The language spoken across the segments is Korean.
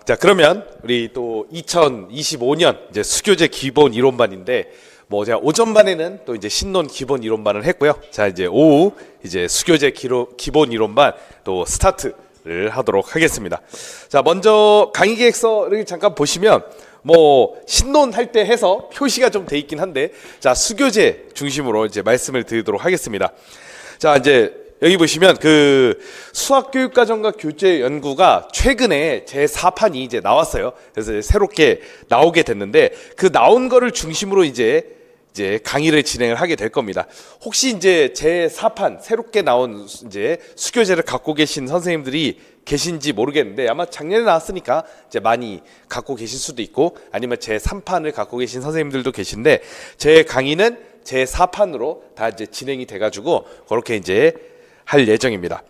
자, 그러면 우리 또 2025년 이제 수교재 기본 이론반인데, 뭐 제가 오전반에는 또 이제 신논 기본 이론반을 했고요. 자, 이제 오후 이제 수교재 기본 이론반 또 스타트를 하도록 하겠습니다. 자, 먼저 강의 계획서를 잠깐 보시면 뭐 신논 할 때 해서 표시가 좀 돼 있긴 한데, 자, 수교재 중심으로 이제 말씀을 드리도록 하겠습니다. 자, 이제 여기 보시면 그 수학교육과정과 교재연구가 최근에 제4판이 이제 나왔어요. 그래서 이제 새롭게 나오게 됐는데, 그 나온 거를 중심으로 이제 강의를 진행을 하게 될 겁니다. 혹시 이제 제4판 새롭게 나온 이제 수교재를 갖고 계신 선생님들이 계신지 모르겠는데, 아마 작년에 나왔으니까 이제 많이 갖고 계실 수도 있고, 아니면 제3판을 갖고 계신 선생님들도 계신데, 제 강의는 제4판으로 다 이제 진행이 돼가지고 그렇게 이제 할 예정입니다.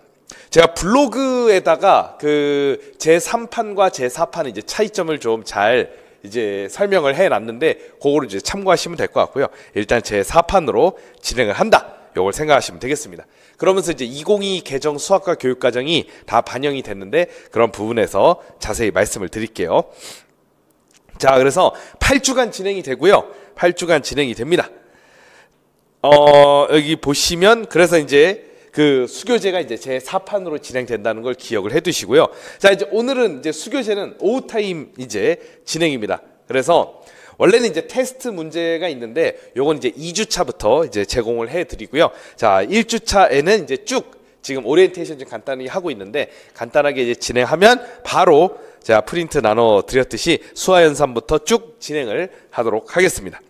제가 블로그에다가 그 제3판과 제4판의 이제 차이점을 좀 잘 이제 설명을 해놨는데, 그거를 이제 참고하시면 될 것 같고요. 일단 제4판으로 진행을 한다, 요걸 생각하시면 되겠습니다. 그러면서 이제 2022 개정 수학과 교육과정이 다 반영이 됐는데, 그런 부분에서 자세히 말씀을 드릴게요. 자, 그래서 8주간 진행이 되고요. 8주간 진행이 됩니다. 여기 보시면 그래서 이제 그 수교재가 이제 제4판으로 진행된다는 걸 기억을 해 두시고요. 자, 이제 오늘은 이제 수교재는 오후 타임 이제 진행입니다. 그래서 원래는 이제 테스트 문제가 있는데, 요건 이제 2주차부터 이제 제공을 해 드리고요. 자, 1주차에는 이제 쭉 지금 오리엔테이션 좀 간단히 하고 있는데, 간단하게 이제 진행하면 바로 제가 프린트 나눠 드렸듯이 수화연산부터 쭉 진행을 하도록 하겠습니다.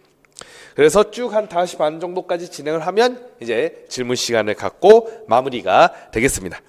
그래서 쭉 한 5시 반 정도까지 진행을 하면 이제 질문 시간을 갖고 마무리가 되겠습니다.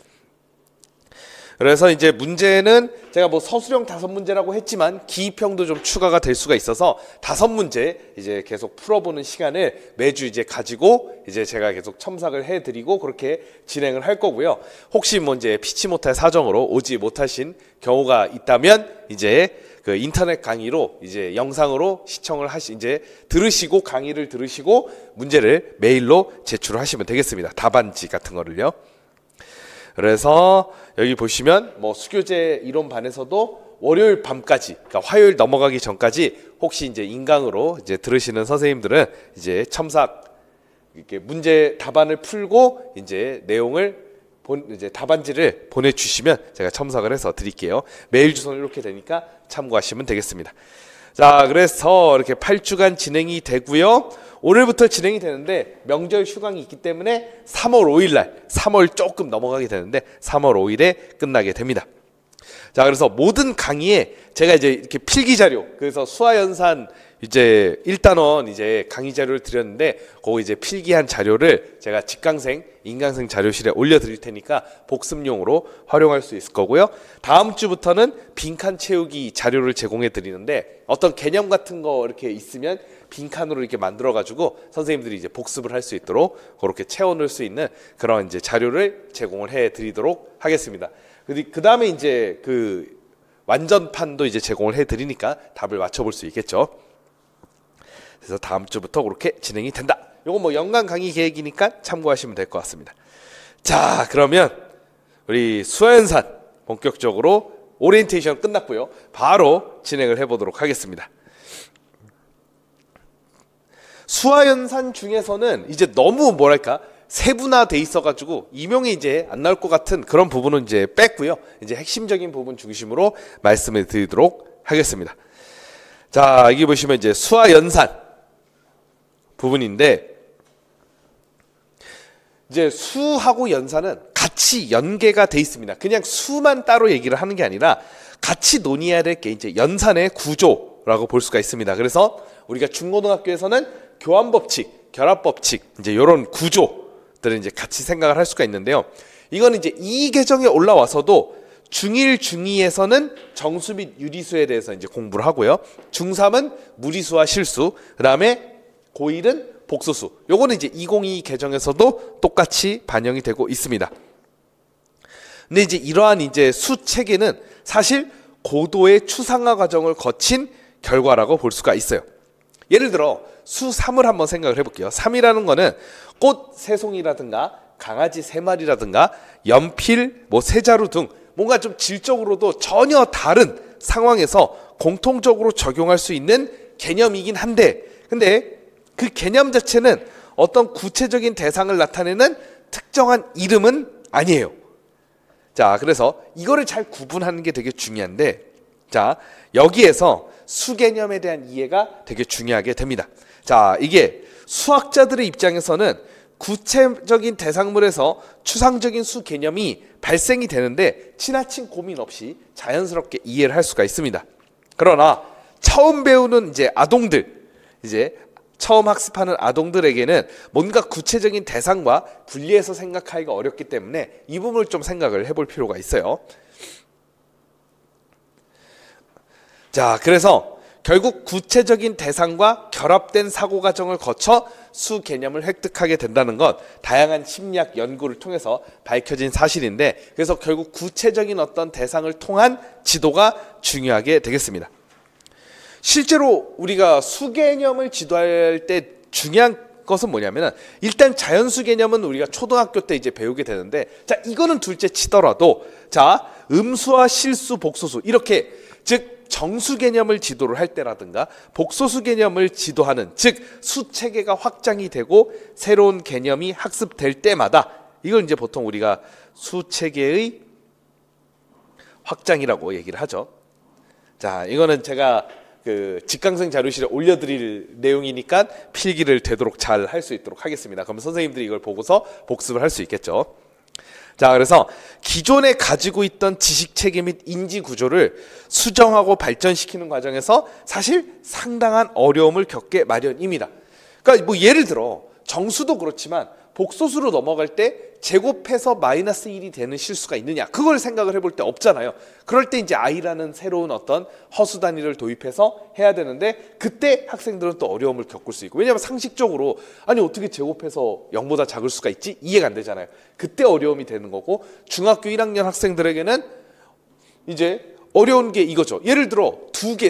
그래서 이제 문제는 제가 뭐 서술형 5문제라고 했지만 기입형도 좀 추가가 될 수가 있어서 5문제 이제 계속 풀어보는 시간을 매주 이제 가지고 이제 제가 계속 첨삭을 해드리고 그렇게 진행을 할 거고요. 혹시 뭐 이제 피치 못할 사정으로 오지 못하신 경우가 있다면 이제 그 인터넷 강의로 이제 영상으로 시청을 이제 들으시고, 강의를 들으시고 문제를 메일로 제출하시면 되겠습니다. 답안지 같은 거를요. 그래서 여기 보시면 뭐 수교재 이론반에서도 월요일 밤까지, 그러니까 화요일 넘어가기 전까지 혹시 이제 인강으로 이제 들으시는 선생님들은 이제 첨삭 이렇게 문제 답안을 풀고 이제 내용을 이제 답안지를 보내주시면 제가 첨삭을 해서 드릴게요. 메일 주소는 이렇게 되니까 참고하시면 되겠습니다. 자, 그래서 이렇게 8주간 진행이 되고요. 오늘부터 진행이 되는데 명절 휴강이 있기 때문에 3월 5일날, 3월 조금 넘어가게 되는데 3월 5일에 끝나게 됩니다. 자, 그래서 모든 강의에 제가 이제 이렇게 필기 자료, 그래서 수화연산 이제 1단원 이제 강의 자료를 드렸는데, 그거 이제 필기한 자료를 제가 직강생, 인강생 자료실에 올려드릴 테니까 복습용으로 활용할 수 있을 거고요. 다음 주부터는 빈칸 채우기 자료를 제공해 드리는데, 어떤 개념 같은 거 이렇게 있으면 빈칸으로 이렇게 만들어 가지고 선생님들이 이제 복습을 할 수 있도록 그렇게 채워 넣을 수 있는 그런 이제 자료를 제공을 해 드리도록 하겠습니다. 그 다음에 이제 그 완전판도 이제 제공을 해 드리니까 답을 맞춰볼 수 있겠죠. 그래서 다음 주부터 그렇게 진행이 된다. 요거 뭐 연간 강의 계획이니까 참고하시면 될 것 같습니다. 자, 그러면 우리 수화연산 본격적으로 오리엔테이션 끝났고요. 바로 진행을 해보도록 하겠습니다. 수화연산 중에서는 이제 너무 뭐랄까 세분화돼 있어가지고 임용이 이제 안 나올 것 같은 그런 부분은 이제 뺐고요. 이제 핵심적인 부분 중심으로 말씀을 드리도록 하겠습니다. 자, 여기 보시면 이제 수화연산 부분인데, 이제 수하고 연산은 같이 연계가 돼 있습니다. 그냥 수만 따로 얘기를 하는 게 아니라 같이 논의해야 될 게 이제 연산의 구조라고 볼 수가 있습니다. 그래서 우리가 중고등학교에서는 교환법칙, 결합법칙, 이제 이런 구조들을 이제 같이 생각을 할 수가 있는데요. 이거는 이제 이 개정에 올라와서도 중1, 중2에서는 정수 및 유리수에 대해서 이제 공부를 하고요. 중3은 무리수와 실수, 그 다음에 고1은 복소수. 요거는 이제 2022 개정에서도 똑같이 반영이 되고 있습니다. 근데 이제 이러한 이제 수 체계는 사실 고도의 추상화 과정을 거친 결과라고 볼 수가 있어요. 예를 들어 수 3을 한번 생각을 해볼게요. 3이라는 거는 꽃 3송이라든가 강아지 3마리라든가 연필 뭐 세자루 등 뭔가 좀 질적으로도 전혀 다른 상황에서 공통적으로 적용할 수 있는 개념이긴 한데, 근데 그 개념 자체는 어떤 구체적인 대상을 나타내는 특정한 이름은 아니에요. 자, 그래서 이거를 잘 구분하는 게 되게 중요한데, 자, 여기에서 수 개념에 대한 이해가 되게 중요하게 됩니다. 자, 이게 수학자들의 입장에서는 구체적인 대상물에서 추상적인 수 개념이 발생이 되는데 지나친 고민 없이 자연스럽게 이해를 할 수가 있습니다. 그러나 처음 배우는 이제 아동들, 이제 처음 학습하는 아동들에게는 뭔가 구체적인 대상과 분리해서 생각하기가 어렵기 때문에 이 부분을 좀 생각을 해볼 필요가 있어요. 자, 그래서 결국 구체적인 대상과 결합된 사고 과정을 거쳐 수 개념을 획득하게 된다는 것, 다양한 심리학 연구를 통해서 밝혀진 사실인데, 그래서 결국 구체적인 어떤 대상을 통한 지도가 중요하게 되겠습니다. 실제로 우리가 수 개념을 지도할 때 중요한 것은 뭐냐면은, 일단 자연수 개념은 우리가 초등학교 때 이제 배우게 되는데, 자, 이거는 둘째 치더라도, 자, 음수와 실수, 복소수, 이렇게, 즉 정수 개념을 지도를 할 때라든가 복소수 개념을 지도하는, 즉 수체계가 확장이 되고 새로운 개념이 학습될 때마다, 이걸 이제 보통 우리가 수체계의 확장이라고 얘기를 하죠. 자, 이거는 제가 그 직강생 자료실에 올려드릴 내용이니까 필기를 되도록 잘 할 수 있도록 하겠습니다. 그럼 선생님들이 이걸 보고서 복습을 할 수 있겠죠. 자, 그래서 기존에 가지고 있던 지식체계 및 인지구조를 수정하고 발전시키는 과정에서 사실 상당한 어려움을 겪게 마련입니다. 그러니까 뭐 예를 들어 정수도 그렇지만 복소수로 넘어갈 때 제곱해서 마이너스 1이 되는 실수가 있느냐, 그걸 생각을 해볼 때 없잖아요. 그럴 때 이제 i라는 새로운 어떤 허수 단위를 도입해서 해야 되는데, 그때 학생들은 또 어려움을 겪을 수 있고, 왜냐하면 상식적으로 아니 어떻게 제곱해서 0보다 작을 수가 있지? 이해가 안 되잖아요. 그때 어려움이 되는 거고, 중학교 1학년 학생들에게는 이제 어려운 게 이거죠. 예를 들어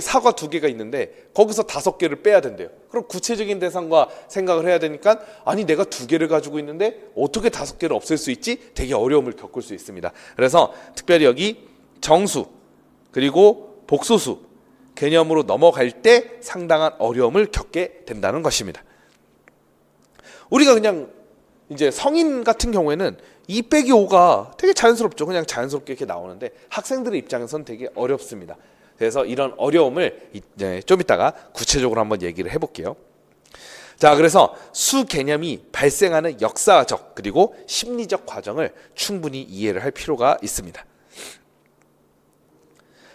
사과 두 개가 있는데 거기서 5개를 빼야 된대요. 그럼 구체적인 대상과 생각을 해야 되니까, 아니 내가 2개를 가지고 있는데 어떻게 5개를 없앨 수 있지? 되게 어려움을 겪을 수 있습니다. 그래서 특별히 여기 정수 그리고 복소수 개념으로 넘어갈 때 상당한 어려움을 겪게 된다는 것입니다. 우리가 그냥 이제 성인 같은 경우에는 2 빼기 5가 되게 자연스럽죠. 그냥 자연스럽게 이렇게 나오는데 학생들의 입장에서는 되게 어렵습니다. 그래서 이런 어려움을 이제 좀 이따가 구체적으로 한번 얘기를 해볼게요. 자, 그래서 수 개념이 발생하는 역사적 그리고 심리적 과정을 충분히 이해를 할 필요가 있습니다.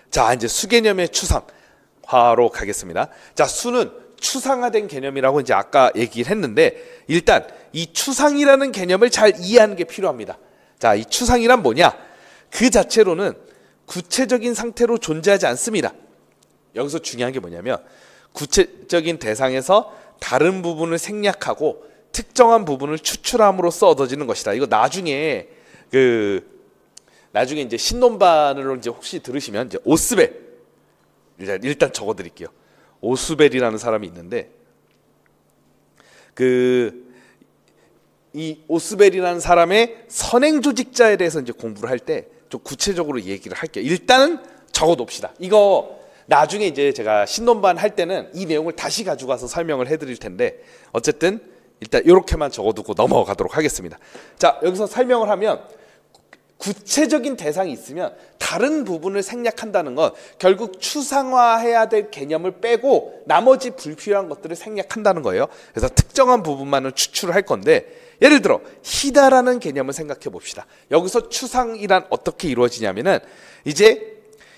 자, 이제 수 개념의 추상화로 가겠습니다. 자, 수는 추상화된 개념이라고 이제 아까 얘기를 했는데, 일단 이 추상이라는 개념을 잘 이해하는 게 필요합니다. 자, 이 추상이란 뭐냐? 그 자체로는 구체적인 상태로 존재하지 않습니다. 여기서 중요한 게 뭐냐면, 구체적인 대상에서 다른 부분을 생략하고 특정한 부분을 추출함으로써 얻어지는 것이다. 이거 나중에 이제 신논반으로 이제 혹시 들으시면 이제 오스벨, 일단 적어드릴게요. 오스벨이라는 사람이 있는데, 이 오스벨이라는 사람의 선행조직자에 대해서 이제 공부를 할 때 좀 구체적으로 얘기를 할게요. 일단은 적어놓읍시다. 이거 나중에 이제 제가 신논반 할 때는 이 내용을 다시 가지고 와서 설명을 해드릴 텐데, 어쨌든 일단 이렇게만 적어두고 넘어가도록 하겠습니다. 자, 여기서 설명을 하면, 구체적인 대상이 있으면 다른 부분을 생략한다는 건 결국 추상화해야 될 개념을 빼고 나머지 불필요한 것들을 생략한다는 거예요. 그래서 특정한 부분만을 추출을 할 건데, 예를 들어 희다라는 개념을 생각해 봅시다. 여기서 추상이란 어떻게 이루어지냐면은, 이제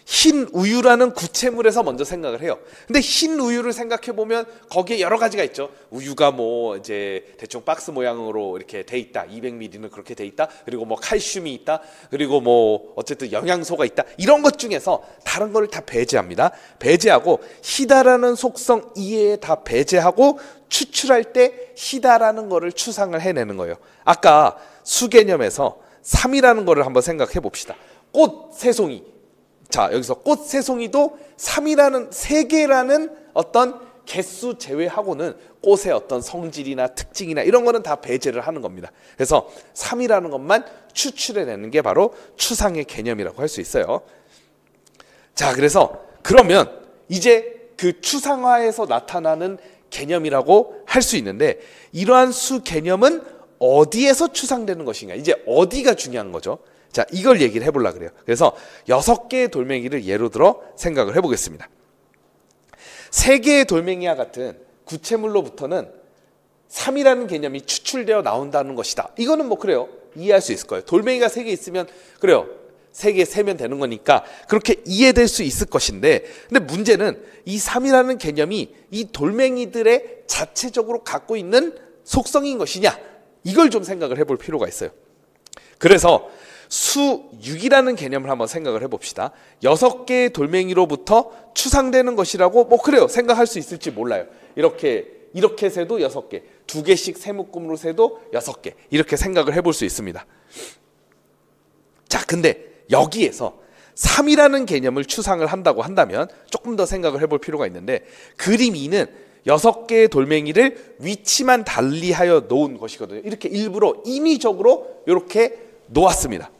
흰 우유라는 구체물에서 먼저 생각을 해요. 근데 흰 우유를 생각해 보면 거기에 여러 가지가 있죠. 우유가 뭐 이제 대충 박스 모양으로 이렇게 돼 있다. 200ml는 그렇게 돼 있다. 그리고 뭐 칼슘이 있다. 그리고 뭐 어쨌든 영양소가 있다. 이런 것 중에서 다른 거를 다 배제합니다. 배제하고 희다라는 속성 이외에 다 배제하고 추출할 때 희다라는 거를 추상을 해내는 거예요. 아까 수 개념에서 3이라는 거를 한번 생각해 봅시다. 꽃, 새송이. 자, 여기서 꽃, 새송이도 3이라는 3개라는 어떤 개수 제외하고는 꽃의 어떤 성질이나 특징이나 이런 거는 다 배제를 하는 겁니다. 그래서 3이라는 것만 추출해내는 게 바로 추상의 개념이라고 할 수 있어요. 자, 그래서 그러면 이제 그 추상화에서 나타나는 개념이라고 할 수 있는데, 이러한 수 개념은 어디에서 추상되는 것인가? 이제 어디가 중요한 거죠. 자, 이걸 얘기를 해보려고 그래요. 그래서 6개의 돌멩이를 예로 들어 생각을 해보겠습니다. 3개의 돌멩이와 같은 구체물로부터는 3이라는 개념이 추출되어 나온다는 것이다. 이거는 뭐 그래요. 이해할 수 있을 거예요. 돌멩이가 3개 있으면 그래요. 3개 세면 되는 거니까 그렇게 이해될 수 있을 것인데, 근데 문제는 이 3이라는 개념이 이 돌멩이들의 자체적으로 갖고 있는 속성인 것이냐, 이걸 좀 생각을 해볼 필요가 있어요. 그래서 수 6이라는 개념을 한번 생각을 해봅시다. 6개의 돌멩이로부터 추상되는 것이라고 뭐 그래요. 생각할 수 있을지 몰라요. 이렇게 세도 6개, 2개씩 세 묶음으로 세도 6개, 이렇게 생각을 해볼 수 있습니다. 자, 근데 여기에서 3이라는 개념을 추상을 한다고 한다면 조금 더 생각을 해볼 필요가 있는데, 그림 2는 6개의 돌멩이를 위치만 달리하여 놓은 것이거든요. 이렇게 일부러 임의적으로 이렇게 놓았습니다.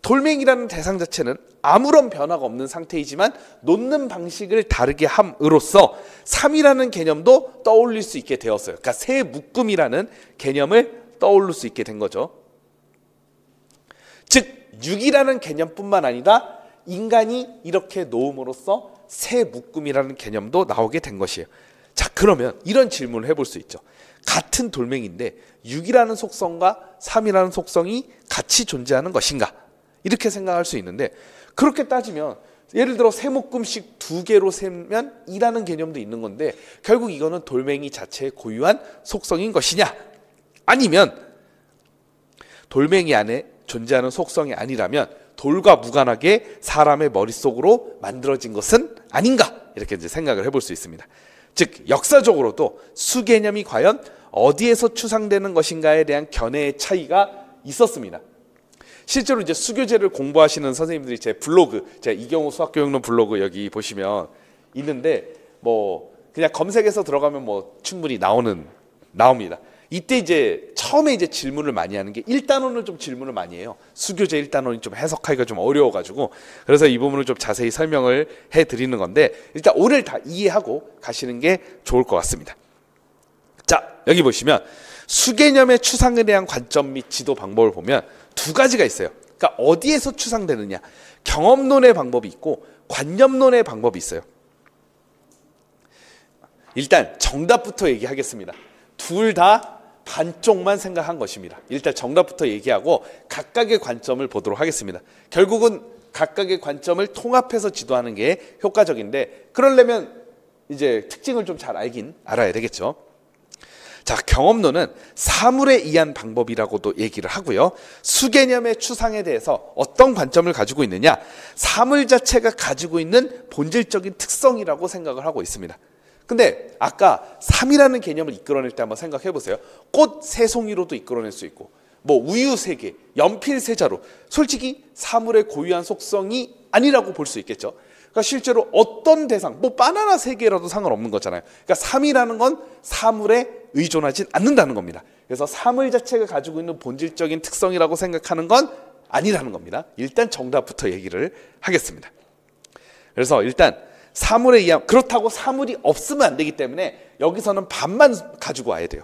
돌멩이라는 대상 자체는 아무런 변화가 없는 상태이지만 놓는 방식을 다르게 함으로써 3이라는 개념도 떠올릴 수 있게 되었어요. 그러니까 세 묶음이라는 개념을 떠올릴 수 있게 된 거죠. 즉 6이라는 개념뿐만 아니라 인간이 이렇게 놓음으로써 세 묶음이라는 개념도 나오게 된 것이에요. 자, 그러면 이런 질문을 해볼 수 있죠. 같은 돌멩이인데 6이라는 속성과 3이라는 속성이 같이 존재하는 것인가? 이렇게 생각할 수 있는데, 그렇게 따지면 예를 들어 세 묶음씩 2개로 세면 2라는 개념도 있는 건데, 결국 이거는 돌멩이 자체의 고유한 속성인 것이냐, 아니면 돌멩이 안에 존재하는 속성이 아니라면 돌과 무관하게 사람의 머릿속으로 만들어진 것은 아닌가, 이렇게 이제 생각을 해볼 수 있습니다. 즉 역사적으로도 수 개념이 과연 어디에서 추상되는 것인가에 대한 견해의 차이가 있었습니다. 실제로 이제 수교재를 공부하시는 선생님들이 제 블로그, 제 이경우 수학교육론 블로그 여기 보시면 있는데, 뭐 그냥 검색해서 들어가면 뭐 충분히 나옵니다. 이때 이제 처음에 이제 질문을 많이 하는 게 1단원을 좀 질문을 많이 해요. 수교재 1단원이 좀 해석하기가 좀 어려워가지고, 그래서 이 부분을 좀 자세히 설명을 해드리는 건데, 일단 오늘 다 이해하고 가시는 게 좋을 것 같습니다. 자, 여기 보시면 수개념의 추상에 대한 관점 및 지도 방법을 보면 2가지가 있어요. 그러니까 어디에서 추상되느냐, 경험론의 방법이 있고 관념론의 방법이 있어요. 일단 정답부터 얘기하겠습니다. 둘 다 반쪽만 생각한 것입니다. 일단 정답부터 얘기하고 각각의 관점을 보도록 하겠습니다. 결국은 각각의 관점을 통합해서 지도하는 게 효과적인데, 그러려면 이제 특징을 좀 잘 알아야 되겠죠. 자, 경험론은 사물에 의한 방법이라고도 얘기를 하고요. 수개념의 추상에 대해서 어떤 관점을 가지고 있느냐, 사물 자체가 가지고 있는 본질적인 특성이라고 생각을 하고 있습니다. 근데 아까 3이라는 개념을 이끌어낼 때 한번 생각해 보세요. 꽃 3송이로도 이끌어낼 수 있고, 뭐 우유 3개, 연필 3자루, 솔직히 사물의 고유한 속성이 아니라고 볼 수 있겠죠. 그러니까 실제로 어떤 대상, 뭐 바나나 3개라도 상관없는 거잖아요. 그러니까 3이라는 건 사물에 의존하진 않는다는 겁니다. 그래서 사물 자체가 가지고 있는 본질적인 특성이라고 생각하는 건 아니라는 겁니다. 일단 정답부터 얘기를 하겠습니다. 그래서 일단 사물에 의한, 그렇다고 사물이 없으면 안 되기 때문에 여기서는 반만 가지고 와야 돼요.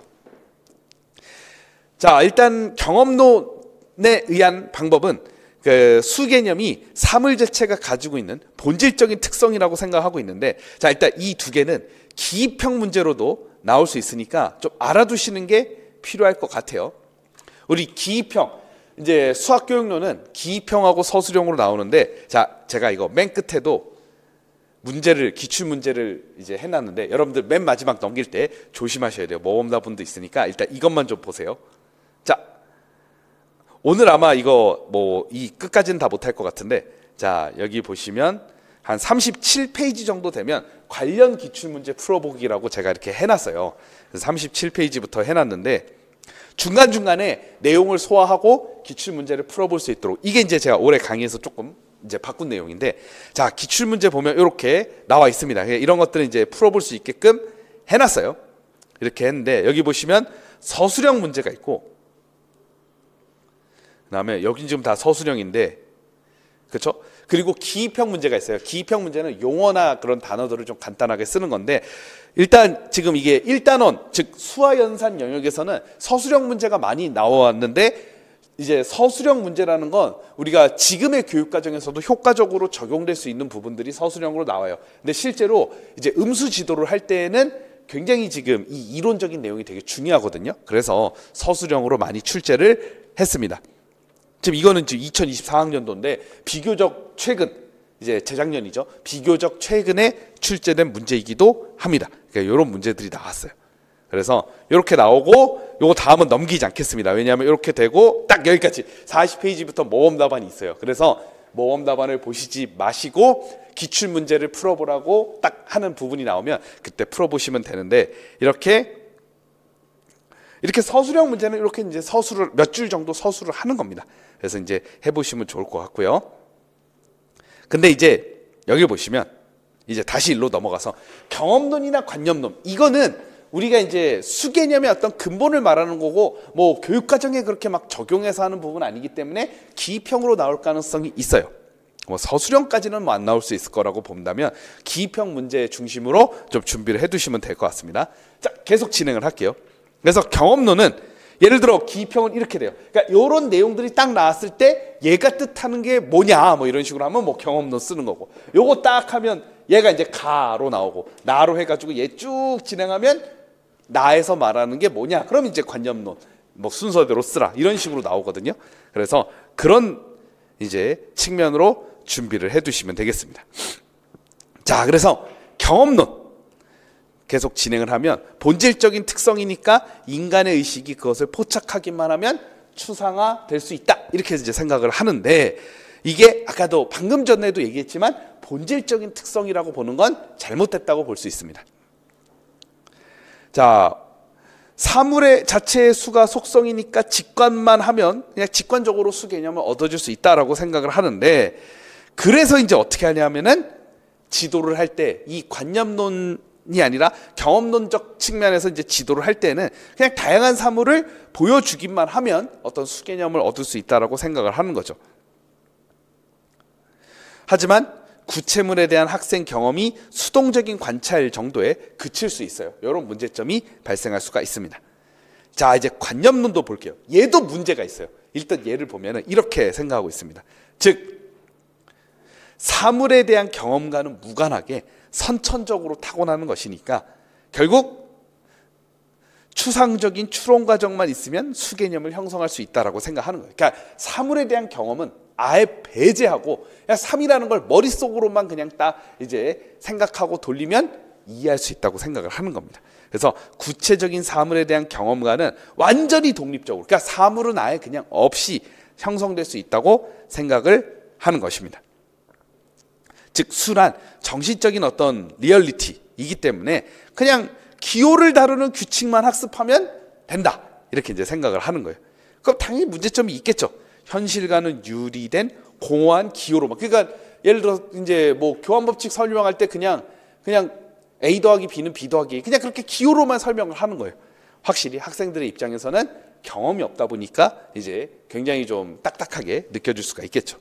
자, 일단 경험론에 의한 방법은 그 수개념이 사물 자체가 가지고 있는 본질적인 특성이라고 생각하고 있는데, 자, 일단 이 2개는 기입형 문제로도 나올 수 있으니까 좀 알아두시는 게 필요할 것 같아요. 우리 기입형, 이제 수학교육론은 기입형하고 서술형으로 나오는데, 자, 제가 이거 맨 끝에도 기출 문제를 이제 해놨는데, 여러분들 맨 마지막 넘길 때 조심하셔야 돼요. 모험가분도 있으니까 일단 이것만 좀 보세요. 자, 오늘 아마 이거 뭐 이 끝까지는 다 못할 것 같은데, 자, 여기 보시면 한 37페이지 정도 되면 관련 기출문제 풀어보기라고 제가 이렇게 해놨어요. 그래서 37페이지부터 해놨는데, 중간중간에 내용을 소화하고 기출문제를 풀어볼 수 있도록, 이게 이제 제가 올해 강의에서 조금 이제 바꾼 내용인데, 자, 기출 문제 보면 이렇게 나와 있습니다. 이런 것들은 이제 풀어볼 수 있게끔 해놨어요. 이렇게 했는데 여기 보시면 서술형 문제가 있고, 그다음에 여기 지금 다 서술형인데, 그렇죠? 그리고 기입형 문제가 있어요. 기입형 문제는 용어나 그런 단어들을 좀 간단하게 쓰는 건데, 일단 지금 이게 1단원, 즉 수화연산 영역에서는 서술형 문제가 많이 나왔는데, 이제 서술형 문제라는 건 우리가 지금의 교육 과정에서도 효과적으로 적용될 수 있는 부분들이 서술형으로 나와요. 근데 실제로 이제 음수 지도를 할 때에는 굉장히 지금 이 이론적인 내용이 되게 중요하거든요. 그래서 서술형으로 많이 출제를 했습니다. 지금 이거는 지금 2024학년도인데 비교적 최근, 이제 재작년이죠. 비교적 최근에 출제된 문제이기도 합니다. 그러니까 이런 문제들이 나왔어요. 그래서 이렇게 나오고, 요거 다음은 넘기지 않겠습니다. 왜냐하면 이렇게 되고 딱 여기까지 40페이지부터 모범 답안이 있어요. 그래서 모범 답안을 보시지 마시고 기출 문제를 풀어보라고 딱 하는 부분이 나오면 그때 풀어보시면 되는데, 이렇게 서술형 문제는 이렇게 이제 서술을 몇 줄 정도 서술을 하는 겁니다. 그래서 이제 해보시면 좋을 것 같고요. 근데 이제 여기 보시면 이제 다시 일로 넘어가서 경험론이나 관념론, 이거는 우리가 이제 수개념의 어떤 근본을 말하는 거고, 뭐 교육과정에 그렇게 막 적용해서 하는 부분은 아니기 때문에 기입형으로 나올 가능성이 있어요. 뭐 서술형까지는 뭐 안 나올 수 있을 거라고 본다면 기입형 문제 중심으로 좀 준비를 해두시면 될 것 같습니다. 자, 계속 진행을 할게요. 그래서 경험론은 예를 들어 기입형은 이렇게 돼요. 그러니까 이런 내용들이 딱 나왔을 때 얘가 뜻하는 게 뭐냐, 뭐 이런 식으로 하면 뭐 경험론 쓰는 거고, 요거 딱 하면 얘가 이제 가로 나오고 나로 해가지고 얘 쭉 진행하면 나에서 말하는 게 뭐냐, 그럼 이제 관념론 뭐 순서대로 쓰라, 이런 식으로 나오거든요. 그래서 그런 이제 측면으로 준비를 해두시면 되겠습니다. 자, 그래서 경험론 계속 진행을 하면 본질적인 특성이니까 인간의 의식이 그것을 포착하기만 하면 추상화 될 수 있다, 이렇게 이제 생각을 하는데, 이게 아까도 방금 전에도 얘기했지만 본질적인 특성이라고 보는 건 잘못됐다고 볼 수 있습니다. 자, 사물의 자체의 수가 속성이니까 직관만 하면 그냥 직관적으로 수 개념을 얻어줄 수 있다라고 생각을 하는데, 그래서 이제 어떻게 하냐면은 지도를 할 때 이 관념론이 아니라 경험론적 측면에서 이제 지도를 할 때는 그냥 다양한 사물을 보여주기만 하면 어떤 수 개념을 얻을 수 있다라고 생각을 하는 거죠. 하지만 구체물에 대한 학생 경험이 수동적인 관찰 정도에 그칠 수 있어요. 이런 문제점이 발생할 수가 있습니다. 자, 이제 관념론도 볼게요. 얘도 문제가 있어요. 일단 얘를 보면 이렇게 생각하고 있습니다. 즉, 사물에 대한 경험과는 무관하게 선천적으로 타고나는 것이니까 결국 추상적인 추론 과정만 있으면 수개념을 형성할 수 있다라고 생각하는 거예요. 그러니까 사물에 대한 경험은 아예 배제하고 그냥 3이라는 걸 머릿속으로만 그냥 딱 이제 생각하고 돌리면 이해할 수 있다고 생각을 하는 겁니다. 그래서 구체적인 사물에 대한 경험과는 완전히 독립적으로, 그러니까 사물은 아예 그냥 없이 형성될 수 있다고 생각을 하는 것입니다. 즉, 수란 정신적인 어떤 리얼리티이기 때문에 그냥 기호를 다루는 규칙만 학습하면 된다, 이렇게 이제 생각을 하는 거예요. 그럼 당연히 문제점이 있겠죠. 현실과는 유리된 공허한 기호로만. 그러니까 예를 들어 이제 뭐 교환법칙 설명할 때 그냥 A 더하기 B는 B 더하기 A, 그냥 그렇게 기호로만 설명을 하는 거예요. 확실히 학생들의 입장에서는 경험이 없다 보니까 이제 굉장히 좀 딱딱하게 느껴질 수가 있겠죠.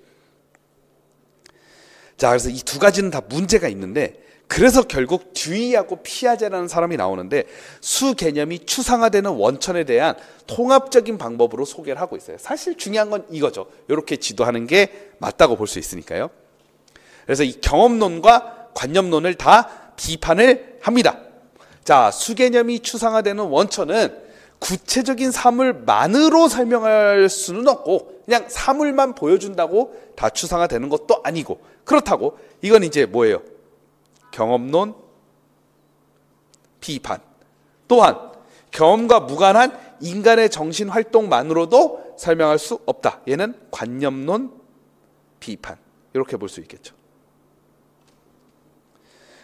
자, 그래서 이 두 가지는 다 문제가 있는데, 그래서 결국 듀이하고 피아제라는 사람이 나오는데 수 개념이 추상화되는 원천에 대한 통합적인 방법으로 소개를 하고 있어요. 사실 중요한 건 이거죠. 이렇게 지도하는 게 맞다고 볼 수 있으니까요. 그래서 이 경험론과 관념론을 다 비판을 합니다. 자, 수 개념이 추상화되는 원천은 구체적인 사물만으로 설명할 수는 없고 그냥 사물만 보여준다고 다 추상화되는 것도 아니고, 그렇다고 이건 이제 뭐예요? 경험론 비판. 또한 경험과 무관한 인간의 정신 활동만으로도 설명할 수 없다. 얘는 관념론 비판. 이렇게 볼 수 있겠죠.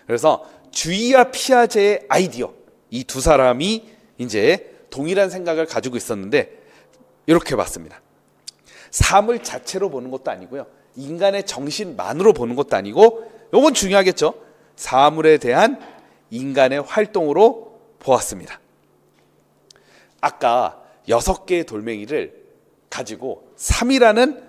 그래서 듀이와 피아제의 아이디어, 이 두 사람이 이제 동일한 생각을 가지고 있었는데 이렇게 봤습니다. 사물 자체로 보는 것도 아니고요. 인간의 정신만으로 보는 것도 아니고 요건 중요하겠죠. 사물에 대한 인간의 활동으로 보았습니다. 아까 6개의 돌멩이를 가지고 3이라는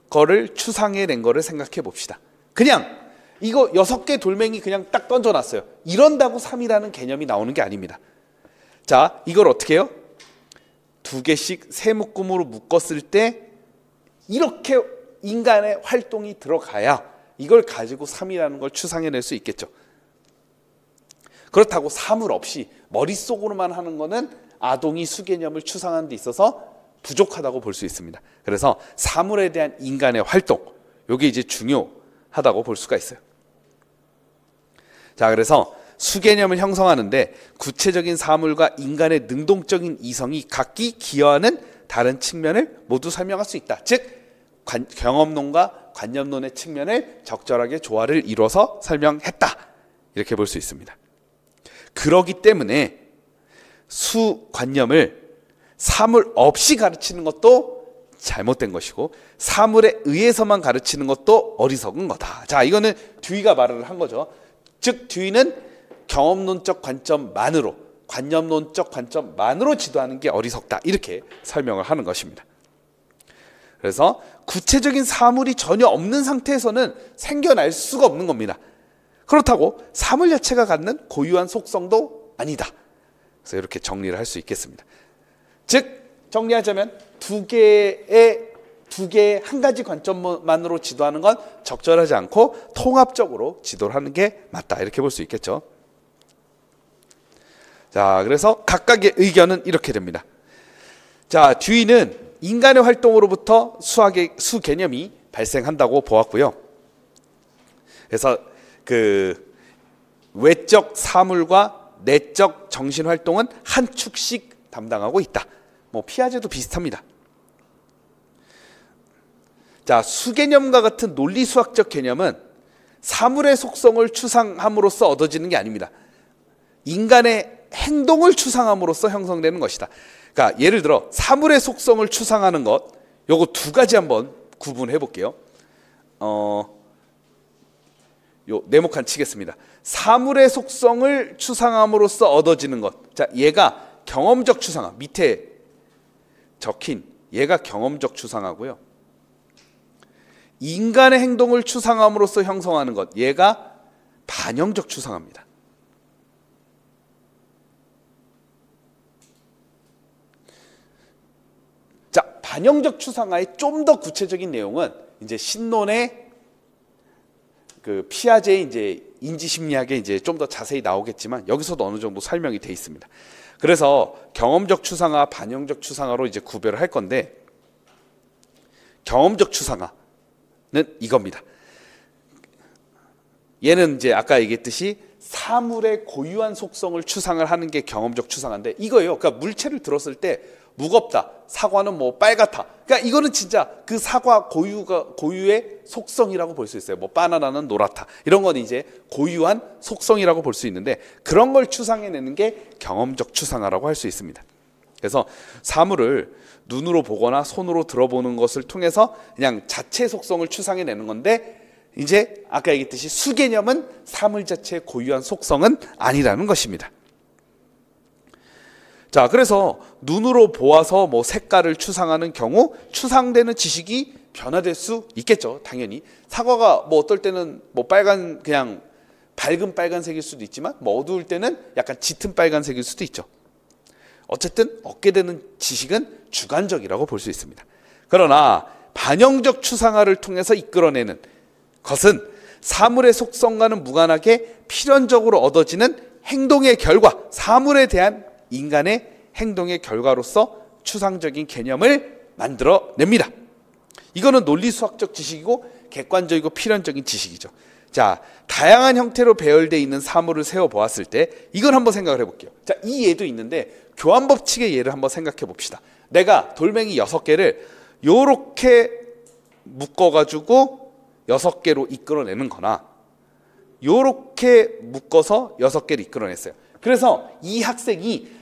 거를 추상해낸 거를 생각해 봅시다. 그냥 이거 6개 돌멩이 그냥 딱 던져놨어요. 이런다고 3이라는 개념이 나오는 게 아닙니다. 자, 이걸 어떻게 해요? 2개씩 세 묶음으로 묶었을 때 이렇게 인간의 활동이 들어가야 이걸 가지고 3이라는 걸 추상해낼 수 있겠죠. 그렇다고 사물 없이 머릿속으로만 하는 거는 아동이 수개념을 추상하는 데 있어서 부족하다고 볼 수 있습니다. 그래서 사물에 대한 인간의 활동, 이게 이제 중요하다고 볼 수가 있어요. 자, 그래서 수개념을 형성하는데 구체적인 사물과 인간의 능동적인 이성이 각기 기여하는 다른 측면을 모두 설명할 수 있다. 즉 경험론과 관념론의 측면을 적절하게 조화를 이뤄서 설명했다. 이렇게 볼 수 있습니다. 그러기 때문에 수관념을 사물 없이 가르치는 것도 잘못된 것이고 사물에 의해서만 가르치는 것도 어리석은 거다. 자, 이거는 듀이가 말을 한 거죠. 즉 듀이는 경험론적 관점만으로, 관념론적 관점만으로 지도하는 게 어리석다. 이렇게 설명을 하는 것입니다. 그래서 구체적인 사물이 전혀 없는 상태에서는 생겨날 수가 없는 겁니다. 그렇다고 사물 자체가 갖는 고유한 속성도 아니다. 그래서 이렇게 정리를 할 수 있겠습니다. 즉 정리하자면 두 개의 한 가지 관점만으로 지도하는 건 적절하지 않고 통합적으로 지도를 하는 게 맞다. 이렇게 볼 수 있겠죠. 자, 그래서 각각의 의견은 이렇게 됩니다. 자, 듀이는 인간의 활동으로부터 수 개념이 발생한다고 보았고요. 그래서 그 외적 사물과 내적 정신 활동은 한 축씩 담당하고 있다. 뭐 피아제도 비슷합니다. 자, 수개념과 같은 논리수학적 개념은 사물의 속성을 추상함으로써 얻어지는 게 아닙니다. 인간의 행동을 추상함으로써 형성되는 것이다. 그러니까 예를 들어 사물의 속성을 추상하는 것, 요거 두 가지 한번 구분해 볼게요. 요 네모칸 치겠습니다. 사물의 속성을 추상함으로써 얻어지는 것. 자, 얘가 경험적 추상화. 밑에 적힌 얘가 경험적 추상화고요. 인간의 행동을 추상함으로써 형성하는 것. 얘가 반영적 추상화입니다. 자, 반영적 추상화의 좀 더 구체적인 내용은 이제 신론의 그 피아제의 이제 인지심리학에 이제 좀 더 자세히 나오겠지만 여기서도 어느 정도 설명이 돼 있습니다. 그래서 경험적 추상화, 반영적 추상화로 이제 구별을 할 건데 경험적 추상화는 이겁니다. 얘는 이제 아까 얘기했듯이 사물의 고유한 속성을 추상을 하는 게 경험적 추상화인데 이거예요. 그러니까 물체를 들었을 때 무겁다. 사과는 뭐 빨갛다. 그러니까 이거는 진짜 그 사과 고유의 속성이라고 볼 수 있어요. 뭐 바나나는 노랗다. 이런 건 이제 고유한 속성이라고 볼 수 있는데 그런 걸 추상해내는 게 경험적 추상화라고 할 수 있습니다. 그래서 사물을 눈으로 보거나 손으로 들어보는 것을 통해서 그냥 자체 속성을 추상해내는 건데 이제 아까 얘기했듯이 수개념은 사물 자체의 고유한 속성은 아니라는 것입니다. 자, 그래서 눈으로 보아서 뭐 색깔을 추상하는 경우 추상되는 지식이 변화될 수 있겠죠. 당연히 사과가 뭐 어떨 때는 뭐 빨간 그냥 밝은 빨간색일 수도 있지만 뭐 어두울 때는 약간 짙은 빨간색일 수도 있죠. 어쨌든 얻게 되는 지식은 주관적이라고 볼 수 있습니다. 그러나 반영적 추상화를 통해서 이끌어내는 것은 사물의 속성과는 무관하게 필연적으로 얻어지는 행동의 결과, 사물에 대한 인간의 행동의 결과로서 추상적인 개념을 만들어냅니다. 이거는 논리수학적 지식이고 객관적이고 필연적인 지식이죠. 자, 다양한 형태로 배열되어 있는 사물을 세워보았을 때 이걸 한번 생각을 해볼게요. 자, 이 예도 있는데 교환법칙의 예를 한번 생각해 봅시다. 내가 돌멩이 6개를 요렇게 묶어가지고 6개로 이끌어내는 거나 요렇게 묶어서 6개를 이끌어냈어요. 그래서 이 학생이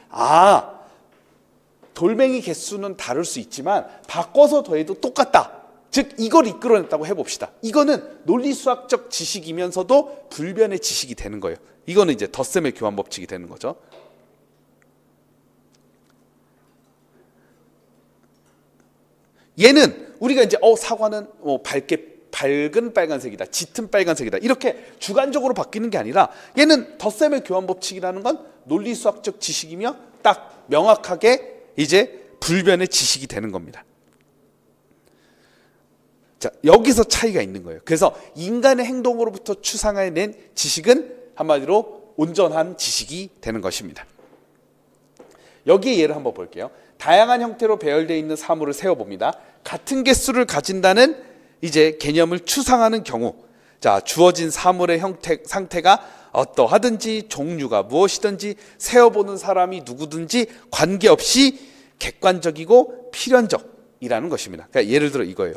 돌멩이 개수는 다를 수 있지만 바꿔서 더해도 똑같다. 즉 이걸 이끌어냈다고 해봅시다. 이거는 논리수학적 지식이면서도 불변의 지식이 되는 거예요. 이거는 이제 덧셈의 교환 법칙이 되는 거죠. 얘는 우리가 이제 사과는 밝은 빨간색이다, 짙은 빨간색이다 이렇게 주관적으로 바뀌는 게 아니라 얘는 덧셈의 교환 법칙이라는 건 논리수학적 지식이며 딱 명확하게 이제 불변의 지식이 되는 겁니다. 자, 여기서 차이가 있는 거예요. 그래서 인간의 행동으로부터 추상해낸 지식은 한마디로 온전한 지식이 되는 것입니다. 여기에 예를 한번 볼게요. 다양한 형태로 배열되어 있는 사물을 세워봅니다. 같은 개수를 가진다는 이제 개념을 추상하는 경우, 자, 주어진 사물의 상태가 어떠하든지 종류가 무엇이든지 세어보는 사람이 누구든지 관계없이 객관적이고 필연적이라는 것입니다. 그러니까 예를 들어 이거예요.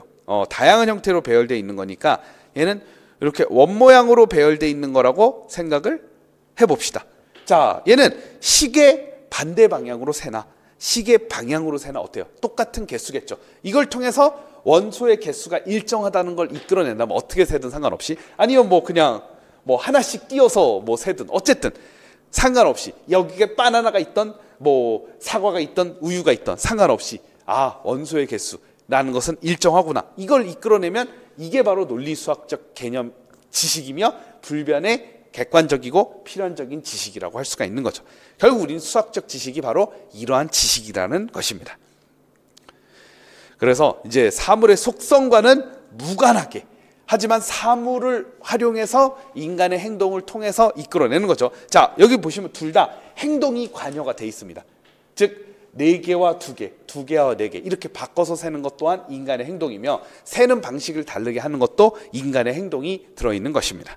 다양한 형태로 배열되어 있는 거니까 얘는 이렇게 원모양으로 배열되어 있는 거라고 생각을 해봅시다. 자, 얘는 시계 반대 방향으로 세나 시계 방향으로 세나 어때요? 똑같은 개수겠죠. 이걸 통해서 원소의 개수가 일정하다는 걸 이끌어낸다면 어떻게 세든 상관없이, 아니면 그냥 하나씩 띄어서 세든 어쨌든 상관없이, 여기에 바나나가 있던 사과가 있던 우유가 있던 상관없이 원소의 개수라는 것은 일정하구나, 이걸 이끌어내면 이게 바로 논리수학적 개념 지식이며 불변의 객관적이고 필연적인 지식이라고 할 수가 있는 거죠. 결국 우리는 수학적 지식이 바로 이러한 지식이라는 것입니다. 그래서 이제 사물의 속성과는 무관하게, 하지만 사물을 활용해서 인간의 행동을 통해서 이끌어내는 거죠. 자, 여기 보시면 둘 다 행동이 관여가 돼 있습니다. 즉 4개와 2개, 2개와 4개 이렇게 바꿔서 세는 것 또한 인간의 행동이며, 세는 방식을 다르게 하는 것도 인간의 행동이 들어있는 것입니다.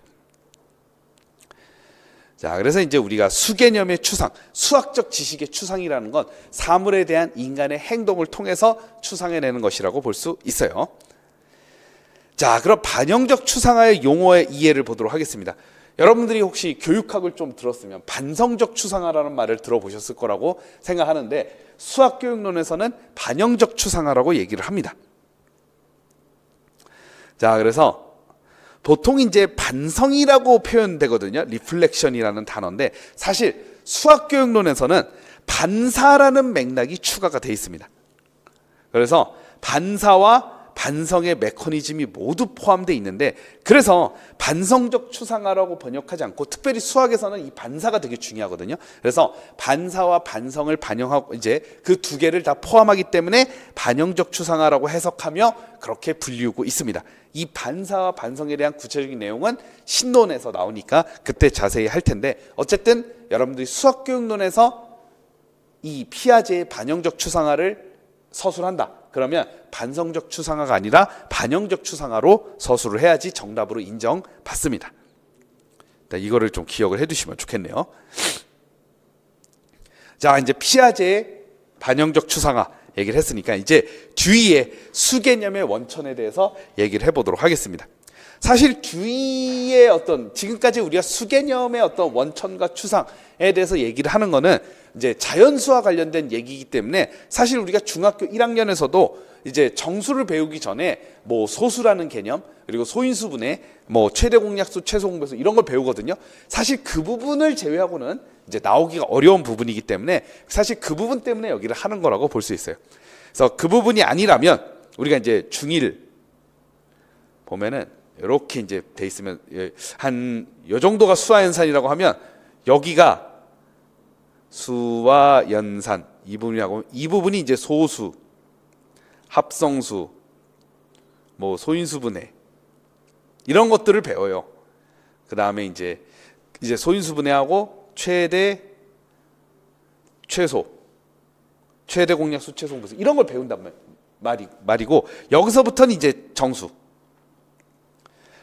자, 그래서 이제 우리가 수개념의 추상, 수학적 지식의 추상이라는 건 사물에 대한 인간의 행동을 통해서 추상해내는 것이라고 볼 수 있어요. 자, 그럼 반영적 추상화의 용어의 이해를 보도록 하겠습니다. 여러분들이 혹시 교육학을 좀 들었으면 반성적 추상화라는 말을 들어보셨을 거라고 생각하는데, 수학교육론에서는 반영적 추상화라고 얘기를 합니다. 자, 그래서 보통 이제 반성이라고 표현되거든요. 리플렉션이라는 단어인데, 사실 수학교육론에서는 반사라는 맥락이 추가가 되어 있습니다. 그래서 반사와 반성의 메커니즘이 모두 포함되어 있는데, 그래서 반성적 추상화라고 번역하지 않고 특별히 수학에서는 이 반사가 되게 중요하거든요. 그래서 반사와 반성을 반영하고 이제 그 두 개를 다 포함하기 때문에 반영적 추상화라고 해석하며 그렇게 불리우고 있습니다. 이 반사와 반성에 대한 구체적인 내용은 신론에서 나오니까 그때 자세히 할 텐데, 어쨌든 여러분들이 수학교육론에서 이 피아제의 반영적 추상화를 서술한다 그러면 반성적 추상화가 아니라 반영적 추상화로 서술을 해야지 정답으로 인정받습니다. 이거를 좀 기억을 해두시면 좋겠네요. 자, 이제 피아제의 반영적 추상화 얘기를 했으니까 이제 듀이의 수개념의 원천에 대해서 얘기를 해보도록 하겠습니다. 사실 듀이의 지금까지 우리가 수개념의 원천과 추상에 대해서 얘기를 하는 거는 이제 자연수와 관련된 얘기이기 때문에, 사실 우리가 중학교 1학년에서도 이제 정수를 배우기 전에 소수라는 개념, 그리고 소인수분해, 최대 공약수, 최소 공배수 이런 걸 배우거든요. 사실 그 부분을 제외하고는 이제 나오기가 어려운 부분이기 때문에 사실 그 부분 때문에 여기를 하는 거라고 볼 수 있어요. 그래서 그 부분이 아니라면 우리가 이제 중1 보면은 이렇게 이제 돼 있으면 한 요 정도가 수화연산이라고 하면 여기가 수와 연산 이 부분이라고, 이 부분이 이제 소수, 합성수, 소인수분해 이런 것들을 배워요. 그 다음에 이제 소인수분해하고 최대, 최소, 최대 공약수, 최소 공배수 이런 걸 배운단 말이고, 여기서부터는 이제 정수.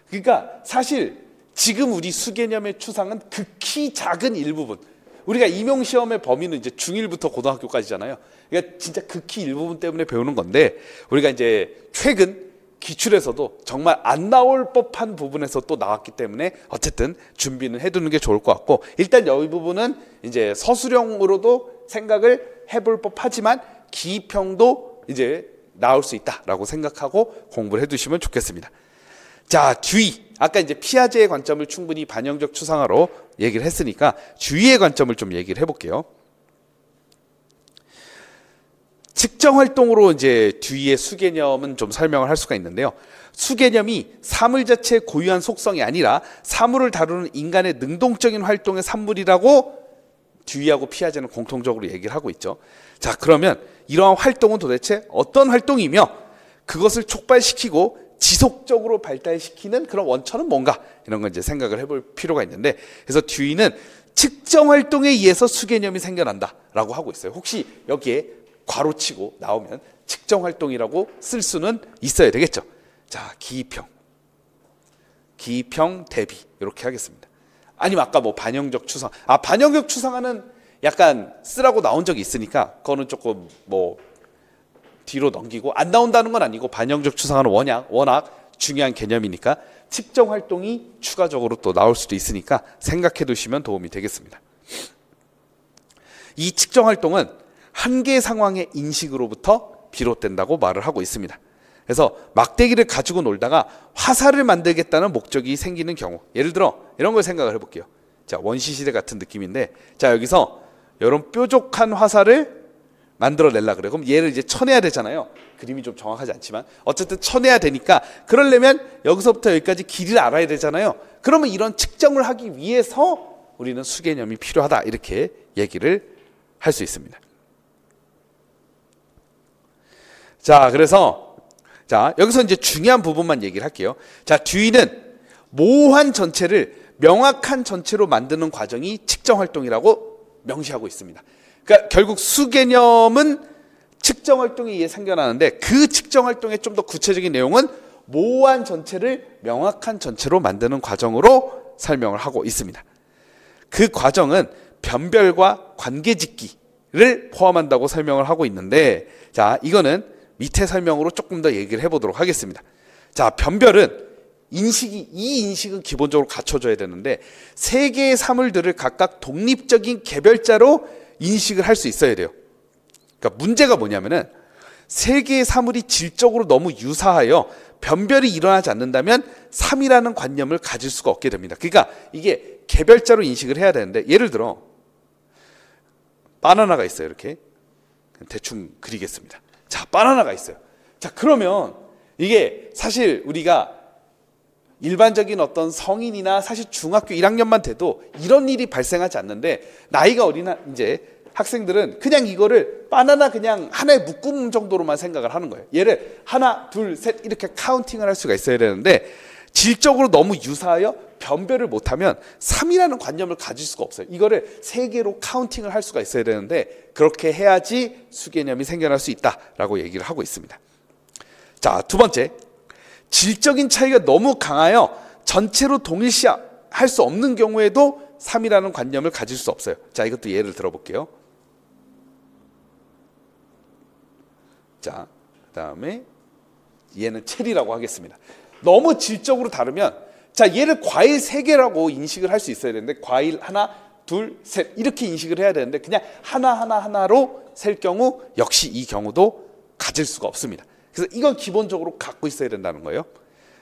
그러니까 사실 지금 우리 수개념의 추상은 극히 작은 일부분, 우리가 임용시험의 범위는 이제 중1부터 고등학교까지잖아요. 그러니까 진짜 극히 일부분 때문에 배우는 건데, 우리가 이제 최근 기출에서도 정말 안 나올 법한 부분에서 또 나왔기 때문에 어쨌든 준비는 해두는 게 좋을 것 같고, 일단 여기 부분은 이제 서술형으로도 생각을 해볼 법하지만 기입형도 이제 나올 수 있다라고 생각하고 공부를 해두시면 좋겠습니다. 자, 주의. 아까 이제 피아제의 관점을 충분히 반영적 추상화로 얘기를 했으니까 주의의 관점을 좀 얘기를 해볼게요. 측정 활동으로 이제 뒤에 수개념은 좀 설명을 할 수가 있는데요. 수개념이 사물 자체의 고유한 속성이 아니라 사물을 다루는 인간의 능동적인 활동의 산물이라고 듀이하고 피아제는 공통적으로 얘기를 하고 있죠. 자, 그러면 이러한 활동은 도대체 어떤 활동이며 그것을 촉발시키고 지속적으로 발달시키는 그런 원천은 뭔가, 이런 걸 이제 생각을 해볼 필요가 있는데, 그래서 듀이는 측정 활동에 의해서 수개념이 생겨난다라고 하고 있어요. 혹시 여기에 괄호치고 나오면 측정 활동이라고 쓸 수는 있어야 되겠죠. 자, 기입형 대비 이렇게 하겠습니다. 아니면 아까 뭐 반영적 추상, 반영적 추상화는 약간 쓰라고 나온 적이 있으니까 그거는 조금 뭐 뒤로 넘기고, 안 나온다는 건 아니고 반영적 추상화는 워낙 중요한 개념이니까 측정 활동이 추가적으로 또 나올 수도 있으니까 생각해 두시면 도움이 되겠습니다. 이 측정 활동은 한계 상황의 인식으로부터 비롯된다고 말을 하고 있습니다. 그래서 막대기를 가지고 놀다가 화살을 만들겠다는 목적이 생기는 경우, 예를 들어 이런 걸 생각을 해볼게요. 자, 원시시대 같은 느낌인데, 자, 여기서 이런 뾰족한 화살을 만들어내려 그래요. 그럼 얘를 이제 쳐내야 되잖아요. 그림이 좀 정확하지 않지만 어쨌든 쳐내야 되니까, 그러려면 여기서부터 여기까지 길이를 알아야 되잖아요. 그러면 이런 측정을 하기 위해서 우리는 수개념이 필요하다, 이렇게 얘기를 할 수 있습니다. 자, 그래서 여기서 이제 중요한 부분만 얘기를 할게요. 자, 듀이는 모호한 전체를 명확한 전체로 만드는 과정이 측정 활동이라고 명시하고 있습니다. 그러니까 결국 수개념은 측정 활동에 의해 생겨나는데, 그 측정 활동의 좀 더 구체적인 내용은 모호한 전체를 명확한 전체로 만드는 과정으로 설명을 하고 있습니다. 그 과정은 변별과 관계짓기를 포함한다고 설명을 하고 있는데, 자, 이거는 밑에 설명으로 조금 더 얘기를 해보도록 하겠습니다. 자, 변별은 이 인식은 기본적으로 갖춰져야 되는데, 세 개의 사물들을 각각 독립적인 개별자로 인식을 할 수 있어야 돼요. 그러니까 문제가 뭐냐면은 세 개의 사물이 질적으로 너무 유사하여 변별이 일어나지 않는다면 3이라는 관념을 가질 수가 없게 됩니다. 그러니까 이게 개별자로 인식을 해야 되는데, 예를 들어 바나나가 있어요. 이렇게 대충 그리겠습니다. 자, 바나나가 있어요. 자, 그러면 이게 사실 우리가 일반적인 어떤 성인이나 사실 중학교 1학년만 돼도 이런 일이 발생하지 않는데, 나이가 어린 이제 학생들은 그냥 이거를 바나나 그냥 하나의 묶음 정도로만 생각을 하는 거예요. 얘를 하나, 둘, 셋 이렇게 카운팅을 할 수가 있어야 되는데, 질적으로 너무 유사하여 변별을 못하면 3이라는 관념을 가질 수가 없어요. 이거를 3개로 카운팅을 할 수가 있어야 되는데, 그렇게 해야지 수개념이 생겨날 수 있다라고 얘기를 하고 있습니다. 자, 두 번째, 질적인 차이가 너무 강하여 전체로 동일시할 수 없는 경우에도 3이라는 관념을 가질 수 없어요. 자, 이것도 예를 들어볼게요. 자, 그 다음에 얘는 체리라고 하겠습니다. 너무 질적으로 다르면, 자, 얘를 과일 3개라고 인식을 할 수 있어야 되는데, 과일 하나, 둘, 셋 이렇게 인식을 해야 되는데, 그냥 하나로 셀 경우 역시 이 경우도 가질 수가 없습니다. 그래서 이건 기본적으로 갖고 있어야 된다는 거예요.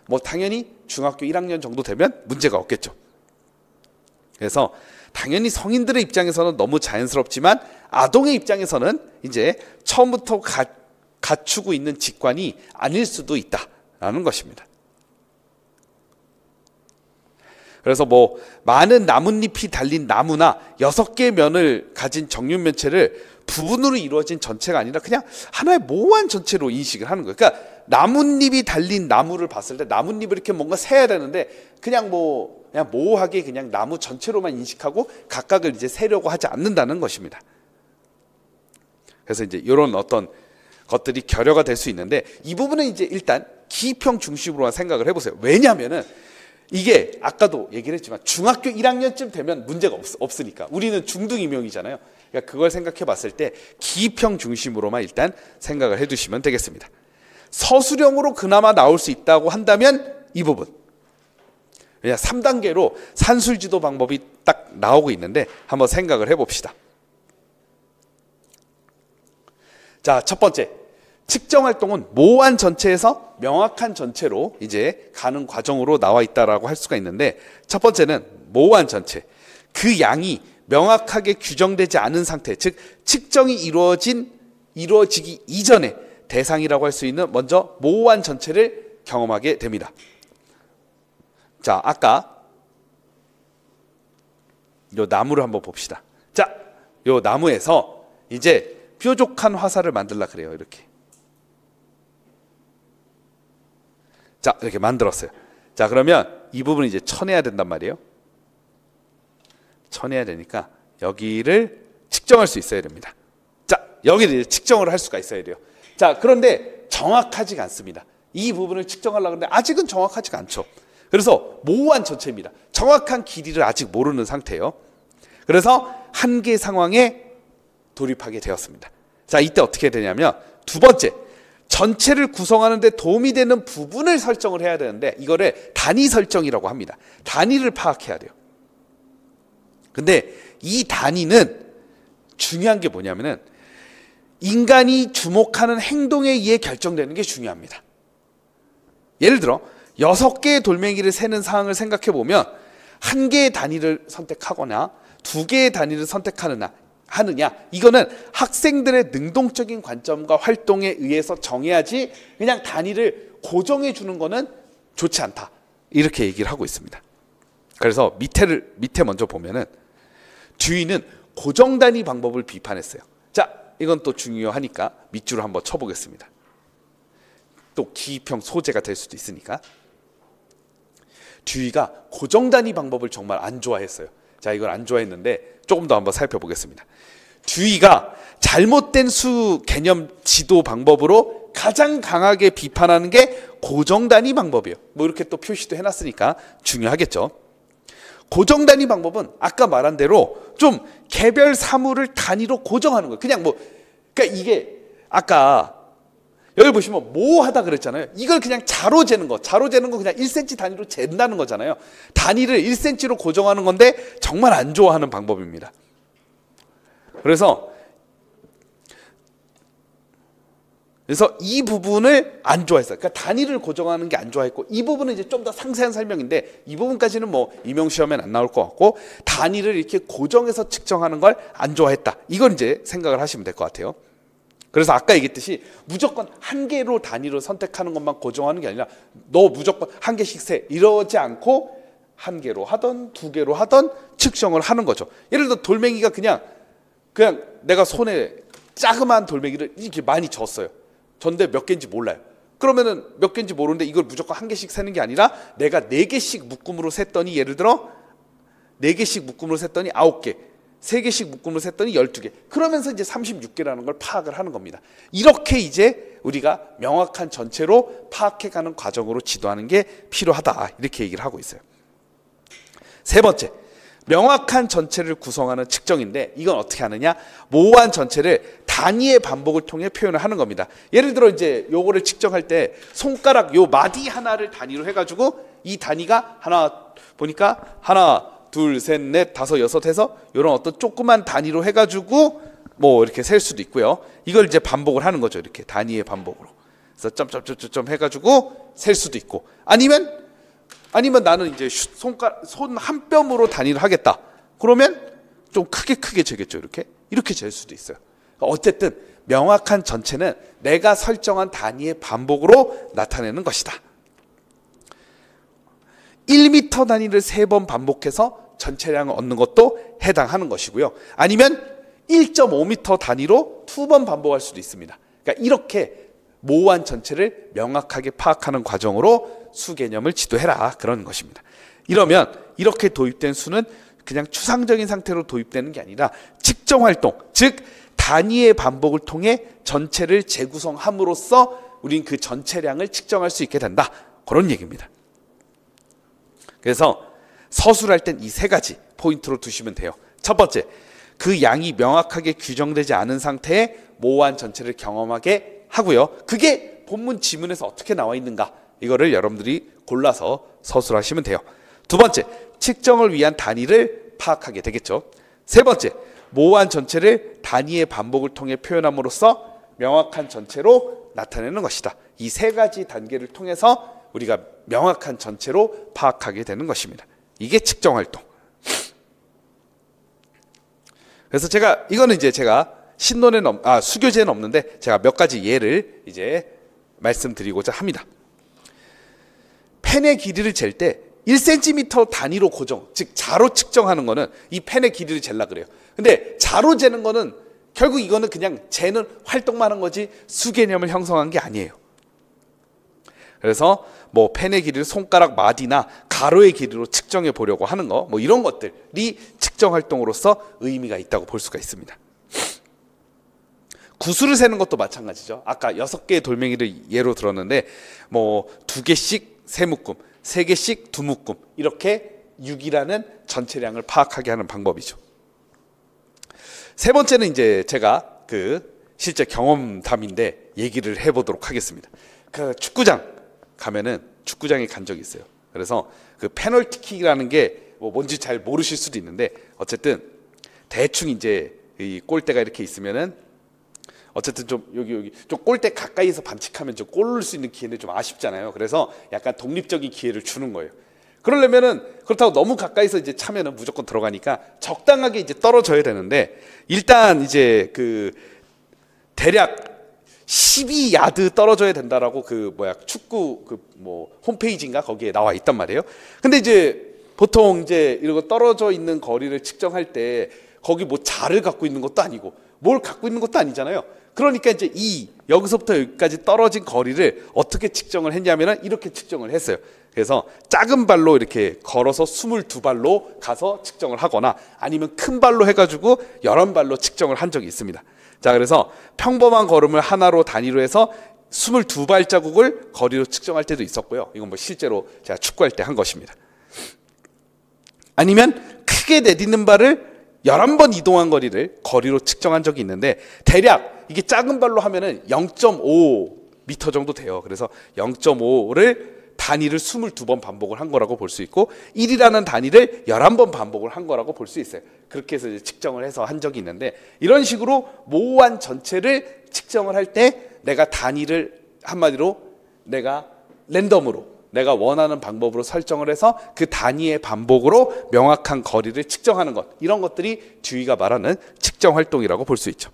뭐 당연히 중학교 1학년 정도 되면 문제가 없겠죠. 그래서 당연히 성인들의 입장에서는 너무 자연스럽지만, 아동의 입장에서는 이제 처음부터 갖추고 있는 직관이 아닐 수도 있다라는 것입니다. 그래서 뭐 많은 나뭇잎이 달린 나무나 6개의 면을 가진 정육면체를 부분으로 이루어진 전체가 아니라 그냥 하나의 모호한 전체로 인식을 하는 거예요. 그러니까 나뭇잎이 달린 나무를 봤을 때 나뭇잎을 이렇게 뭔가 세야 되는데, 그냥 모호하게 그냥 나무 전체로만 인식하고 각각을 이제 세려고 하지 않는다는 것입니다. 그래서 이제 이런 어떤 것들이 결여가 될 수 있는데, 이 부분은 이제 일단 기입형 중심으로만 생각을 해보세요. 왜냐하면은 이게 아까도 얘기를 했지만 중학교 1학년쯤 되면 문제가 없으니까. 우리는 중등임용이잖아요. 그러니까 그걸 생각해 봤을 때 기입형 중심으로만 일단 생각을 해두시면 되겠습니다. 서술형으로 그나마 나올 수 있다고 한다면 이 부분. 왜냐, 3단계로 산술지도 방법이 딱 나오고 있는데 한번 생각을 해봅시다. 자, 첫 번째, 측정 활동은 모호한 전체에서 명확한 전체로 이제 가는 과정으로 나와 있다라고 할 수가 있는데, 첫 번째는 모호한 전체. 그 양이 명확하게 규정되지 않은 상태, 즉 측정이 이루어지기 이전에 대상이라고 할 수 있는 먼저 모호한 전체를 경험하게 됩니다. 자, 아까 요 나무를 한번 봅시다. 자, 요 나무에서 이제 뾰족한 화살을 만들라 그래요. 이렇게. 자, 이렇게 만들었어요. 자, 그러면 이 부분을 이제 쳐내야 된단 말이에요. 쳐내야 되니까 여기를 측정할 수 있어야 됩니다. 자, 여기를 측정을 할 수가 있어야 돼요. 자, 그런데 정확하지가 않습니다. 이 부분을 측정하려고 하는데 아직은 정확하지가 않죠. 그래서 모호한 전체입니다. 정확한 길이를 아직 모르는 상태예요. 그래서 한계 상황에 돌입하게 되었습니다. 자, 이때 어떻게 되냐면 두 번째, 전체를 구성하는 데 도움이 되는 부분을 설정을 해야 되는데 이거를 단위 설정이라고 합니다. 단위를 파악해야 돼요. 근데 이 단위는 중요한 게 뭐냐면은 인간이 주목하는 행동에 의해 결정되는 게 중요합니다. 예를 들어 6개의 돌멩이를 세는 상황을 생각해 보면 한 개의 단위를 선택하거나 2개의 단위를 선택하느냐 이거는 학생들의 능동적인 관점과 활동에 의해서 정해야지 그냥 단위를 고정해 주는 거는 좋지 않다. 이렇게 얘기를 하고 있습니다. 그래서 밑에 먼저 보면은 듀이는 고정 단위 방법을 비판했어요. 자, 이건 또 중요하니까 밑줄을 한번 쳐보겠습니다. 또 기입형 소재가 될 수도 있으니까. 듀이가 고정 단위 방법을 정말 안 좋아했어요. 자, 이걸 안 좋아했는데 조금 더 한번 살펴보겠습니다. 듀이가 잘못된 수 개념 지도 방법으로 가장 강하게 비판하는 게 고정 단위 방법이에요. 뭐 이렇게 또 표시도 해놨으니까 중요하겠죠. 고정 단위 방법은 아까 말한 대로 좀 개별 사물을 단위로 고정하는 거예요. 그냥 뭐, 그러니까 이게 아까 여기 보시면 모호하다 그랬잖아요. 이걸 그냥 자로 재는 거 그냥 1cm 단위로 잰다는 거잖아요. 단위를 1cm로 고정하는 건데 정말 안 좋아하는 방법입니다. 그래서 이 부분을 안 좋아했어요. 그러니까 단위를 고정하는 게 안 좋아했고, 이 부분은 이제 좀 더 상세한 설명인데 이 부분까지는 뭐 임용 시험엔 안 나올 것 같고, 단위를 이렇게 고정해서 측정하는 걸 안 좋아했다. 이걸 이제 생각을 하시면 될 것 같아요. 그래서 아까 얘기했듯이 무조건 한 개로 단위로 선택하는 것만 고정하는 게 아니라 너 무조건 한 개씩 세 이러지 않고 한 개로 하던 2개로 하던 측정을 하는 거죠. 예를 들어 돌멩이가 그냥 내가 손에 자그마한 돌멩이를 이렇게 많이 줬어요. 전데 몇 개인지 몰라요. 그러면은 몇 개인지 모르는데 이걸 무조건 한 개씩 세는 게 아니라 내가 4개씩 묶음으로 셌더니, 예를 들어 4개씩 묶음으로 셌더니 9개, 3개씩 묶음으로 셌더니 12개. 그러면서 이제 36개라는 걸 파악을 하는 겁니다. 이렇게 이제 우리가 명확한 전체로 파악해가는 과정으로 지도하는 게 필요하다. 이렇게 얘기를 하고 있어요. 세 번째, 명확한 전체를 구성하는 측정인데 이건 어떻게 하느냐? 모호한 전체를 단위의 반복을 통해 표현을 하는 겁니다. 예를 들어 이제 요거를 측정할 때 손가락 요 마디 하나를 단위로 해가지고 이 단위가 하나, 둘, 셋, 넷, 다섯, 여섯 해서 이런 어떤 조그만 단위로 해가지고 뭐 이렇게 셀 수도 있고요. 이걸 이제 반복을 하는 거죠. 이렇게 단위의 반복으로. 그래서 점점점점 해가지고 셀 수도 있고, 아니면 나는 이제 손 한 뼘으로 단위를 하겠다. 그러면 좀 크게 재겠죠. 이렇게 잴 수도 있어요. 어쨌든 명확한 전체는 내가 설정한 단위의 반복으로 나타내는 것이다. 1m 단위를 3번 반복해서 전체량을 얻는 것도 해당하는 것이고요. 아니면 1.5m 단위로 2번 반복할 수도 있습니다. 그러니까 이렇게 모호한 전체를 명확하게 파악하는 과정으로 수 개념을 지도해라, 그런 것입니다. 이러면 이렇게 도입된 수는 그냥 추상적인 상태로 도입되는 게 아니라 측정 활동, 즉 단위의 반복을 통해 전체를 재구성함으로써 우린 그 전체량을 측정할 수 있게 된다, 그런 얘기입니다. 그래서 서술할 땐 이 3가지 포인트로 두시면 돼요. 첫 번째, 그 양이 명확하게 규정되지 않은 상태의 모호한 전체를 경험하게 하고요. 그게 본문 지문에서 어떻게 나와 있는가, 이거를 여러분들이 골라서 서술하시면 돼요. 두 번째, 측정을 위한 단위를 파악하게 되겠죠. 세 번째, 모호한 전체를 단위의 반복을 통해 표현함으로써 명확한 전체로 나타내는 것이다. 이 세 가지 단계를 통해서 우리가 명확한 전체로 파악하게 되는 것입니다. 이게 측정 활동. 그래서 이거는 이제 제가 수교재는 없는데 제가 몇 가지 예를 이제 말씀드리고자 합니다. 펜의 길이를 잴 때 1cm 단위로 고정, 즉 자로 측정하는 거는 이 펜의 길이를 잴라 그래요. 근데 자로 재는 거는 결국 이거는 그냥 재는 활동만 한 거지 수 개념을 형성한 게 아니에요. 그래서 뭐 펜의 길이를 손가락 마디나 가로의 길이로 측정해 보려고 하는 거, 뭐 이런 것들이 측정 활동으로서 의미가 있다고 볼 수가 있습니다. 구슬을 세는 것도 마찬가지죠. 아까 6개의 돌멩이를 예로 들었는데 뭐 2개씩 세 묶음, 3개씩 2묶음, 이렇게 6이라는 전체량을 파악하게 하는 방법이죠. 세 번째는 이제 제가 실제 경험담인데 얘기를 해보도록 하겠습니다. 그 축구장 가면은 축구장에 간 적이 있어요. 그래서 그 페널티킥이라는 게 뭐 뭔지 잘 모르실 수도 있는데 어쨌든 대충 이제 이 골대가 이렇게 있으면은 어쨌든 좀 여기 좀 골대 가까이서 반칙하면 좀 골 넣을 수 있는 기회는 좀 아쉽잖아요. 그래서 약간 독립적인 기회를 주는 거예요. 그러려면은 그렇다고 너무 가까이서 이제 차면은 무조건 들어가니까 적당하게 이제 떨어져야 되는데 일단 이제 대략 12야드 떨어져야 된다라고 축구 홈페이지인가 거기에 나와 있단 말이에요. 근데 이제 보통 이제 이런 떨어져 있는 거리를 측정할 때 거기 뭐 자를 갖고 있는 것도 아니고 뭘 갖고 있는 것도 아니잖아요. 그러니까 이제 여기서부터 여기까지 떨어진 거리를 어떻게 측정을 했냐면은 이렇게 측정을 했어요. 그래서 작은 발로 이렇게 걸어서 22발로 가서 측정을 하거나 아니면 큰 발로 해가지고 11발로 측정을 한 적이 있습니다. 자, 그래서 평범한 걸음을 하나로 단위로 해서 22발자국을 거리로 측정할 때도 있었고요. 이건 뭐 실제로 제가 축구할 때 한 것입니다. 아니면 크게 내딛는 발을 11번 이동한 거리를 거리로 측정한 적이 있는데 대략 이게 작은 발로 하면은 0.5m 정도 돼요. 그래서 0.5를 단위를 22번 반복을 한 거라고 볼 수 있고 1이라는 단위를 11번 반복을 한 거라고 볼 수 있어요. 그렇게 해서 이제 측정을 해서 한 적이 있는데 이런 식으로 모호한 전체를 측정을 할 때 내가 단위를 한마디로 내가 랜덤으로 내가 원하는 방법으로 설정을 해서 그 단위의 반복으로 명확한 거리를 측정하는 것, 이런 것들이 듀이가 말하는 측정 활동이라고 볼 수 있죠.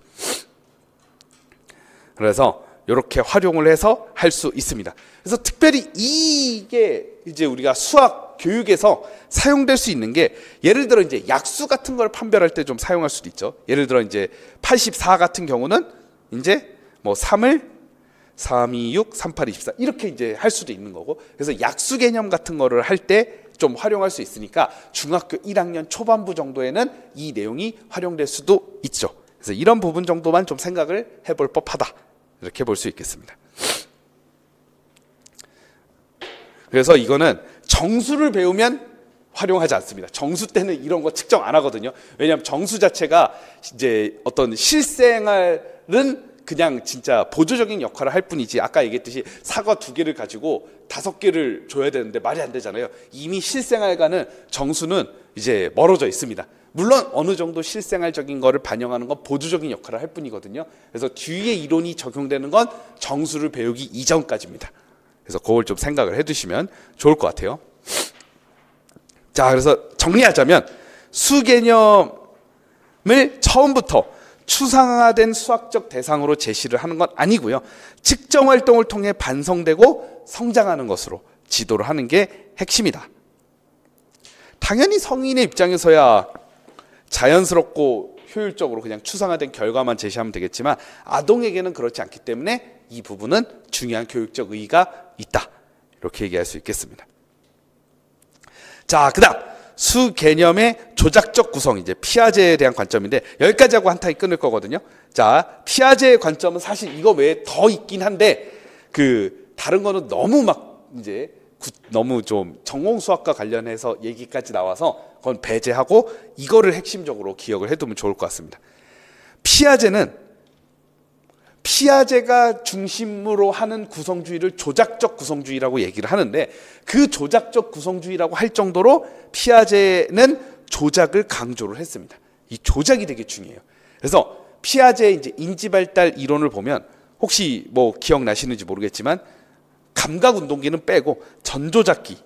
그래서 이렇게 활용을 해서 할 수 있습니다. 그래서 특별히 이게 이제 우리가 수학 교육에서 사용될 수 있는 게 예를 들어 이제 약수 같은 걸 판별할 때 좀 사용할 수도 있죠. 예를 들어 이제 84 같은 경우는 이제 뭐 3을 3, 2, 6, 3, 8, 24 이렇게 이제 할 수도 있는 거고, 그래서 약수 개념 같은 거를 할 때 좀 활용할 수 있으니까 중학교 1학년 초반부 정도에는 이 내용이 활용될 수도 있죠. 그래서 이런 부분 정도만 좀 생각을 해볼 법하다, 이렇게 볼 수 있겠습니다. 그래서 이거는 정수를 배우면 활용하지 않습니다. 정수 때는 이런 거 측정 안 하거든요. 왜냐하면 정수 자체가 이제 어떤 실생활은 그냥 진짜 보조적인 역할을 할 뿐이지, 아까 얘기했듯이 사과 2개를 가지고 5개를 줘야 되는데 말이 안 되잖아요. 이미 실생활과는 정수는 이제 멀어져 있습니다. 물론 어느 정도 실생활적인 거를 반영하는 건 보조적인 역할을 할 뿐이거든요. 그래서 뒤에 이론이 적용되는 건 정수를 배우기 이전까지입니다. 그래서 그걸 좀 생각을 해두시면 좋을 것 같아요. 자, 그래서 정리하자면 수 개념을 처음부터 추상화된 수학적 대상으로 제시를 하는 건 아니고요. 측정 활동을 통해 반성되고 성장하는 것으로 지도를 하는 게 핵심이다. 당연히 성인의 입장에서야 자연스럽고 효율적으로 그냥 추상화된 결과만 제시하면 되겠지만 아동에게는 그렇지 않기 때문에 이 부분은 중요한 교육적 의의가 있다, 이렇게 얘기할 수 있겠습니다. 자, 그다음 수 개념의 조작적 구성, 이제 피아제에 대한 관점인데 여기까지 하고 한 타임 끊을 거거든요. 자, 피아제의 관점은 사실 이거 외에 더 있긴 한데 다른 거는 너무 너무 좀 전공수학과 관련해서 얘기까지 나와서 그건 배제하고 이거를 핵심적으로 기억을 해두면 좋을 것 같습니다. 피아제가 중심으로 하는 구성주의를 조작적 구성주의라고 얘기를 하는데, 그 조작적 구성주의라고 할 정도로 피아제는 조작을 강조를 했습니다. 이 조작이 되게 중요해요. 그래서 피아제의 이제 인지발달 이론을 보면 혹시 뭐 기억나시는지 모르겠지만 감각 운동기는 빼고 전조작기,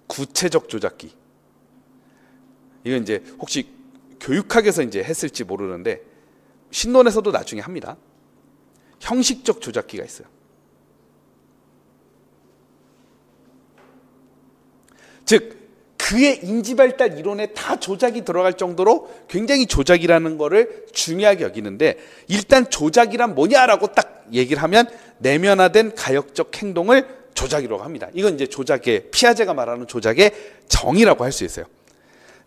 구체적 조작기, 이건 이제 혹시 교육학에서 이제 했을지 모르는데 신론에서도 나중에 합니다. 형식적 조작기가 있어요. 즉 그의 인지발달 이론에 다 조작이 들어갈 정도로 굉장히 조작이라는 거를 중요하게 여기는데, 일단 조작이란 뭐냐라고 딱 얘기를 하면 내면화된 가역적 행동을 조작이라고 합니다. 이건 이제 조작의, 피아제가 말하는 조작의 정의라고 할 수 있어요.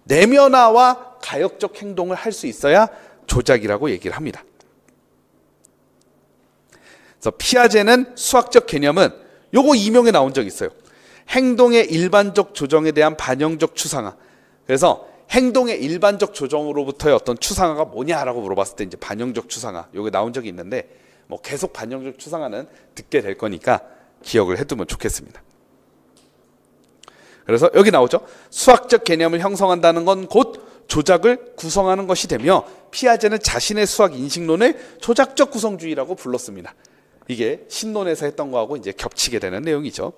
내면화와 가역적 행동을 할 수 있어야 조작이라고 얘기를 합니다. 그래서 피아제는 수학적 개념은 요거 이명에 나온 적 있어요. 행동의 일반적 조정에 대한 반영적 추상화. 그래서 행동의 일반적 조정으로부터의 어떤 추상화가 뭐냐라고 물어봤을 때 이제 반영적 추상화, 요게 나온 적이 있는데 뭐 계속 반영적 추상화는 듣게 될 거니까 기억을 해두면 좋겠습니다. 그래서 여기 나오죠. 수학적 개념을 형성한다는 건 곧 조작을 구성하는 것이 되며, 피아제는 자신의 수학 인식론을 조작적 구성주의라고 불렀습니다. 이게 신론에서 했던 거하고 이제 겹치게 되는 내용이죠.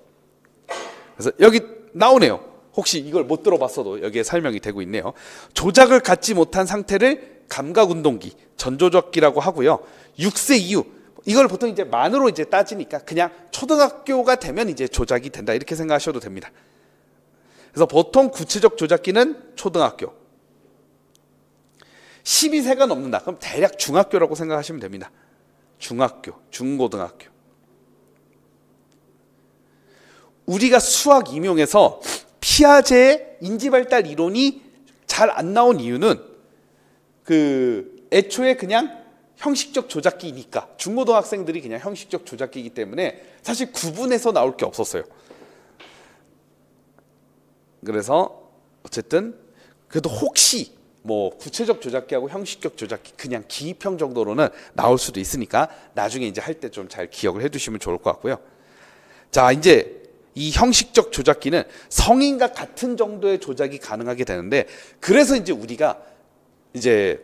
그래서 여기 나오네요. 혹시 이걸 못 들어봤어도 여기에 설명이 되고 있네요. 조작을 갖지 못한 상태를 감각운동기, 전조작기라고 하고요. 6세 이후, 이걸 보통 이제 만으로 이제 따지니까 그냥 초등학교가 되면 이제 조작이 된다, 이렇게 생각하셔도 됩니다. 그래서 보통 구체적 조작기는 초등학교, 12세가 넘는다 그럼 대략 중학교라고 생각하시면 됩니다. 중학교, 중고등학교. 우리가 수학 임용에서 피아제의 인지발달 이론이 잘 안 나온 이유는 애초에 그냥 형식적 조작기니까, 중고등학생들이 그냥 형식적 조작기이기 때문에 사실 구분해서 나올 게 없었어요. 그래서 어쨌든 그래도 혹시 뭐 구체적 조작기하고 형식적 조작기 그냥 기입형 정도로는 나올 수도 있으니까 나중에 이제 할 때 좀 잘 기억을 해두시면 좋을 것 같고요. 자, 이제 이 형식적 조작기는 성인과 같은 정도의 조작이 가능하게 되는데, 그래서 이제 우리가 이제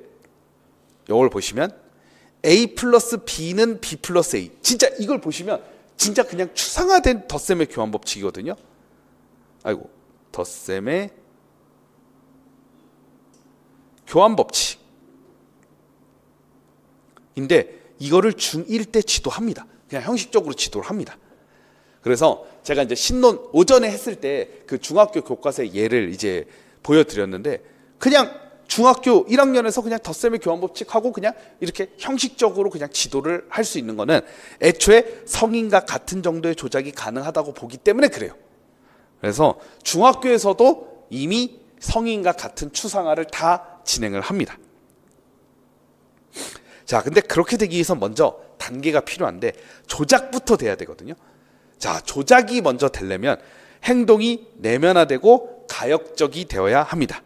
이걸 보시면 A 플러스 B는 B 플러스 A, 진짜 이걸 보시면 진짜 그냥 추상화된 덧셈의 교환 법칙이거든요. 아이고, 덧셈의 교환 법칙인데 이거를 중1 때 지도합니다. 그냥 형식적으로 지도를 합니다. 그래서 제가 이제 신론 오전에 했을 때 그 중학교 교과서의 예를 이제 보여드렸는데, 그냥 중학교 1학년에서 그냥 덧셈의 교환 법칙하고 그냥 이렇게 형식적으로 그냥 지도를 할 수 있는 거는 애초에 성인과 같은 정도의 조작이 가능하다고 보기 때문에 그래요. 그래서 중학교에서도 이미 성인과 같은 추상화를 다 진행을 합니다. 자, 근데 그렇게 되기 위해서 먼저 단계가 필요한데 조작부터 돼야 되거든요. 자, 조작이 먼저 되려면 행동이 내면화되고 가역적이 되어야 합니다.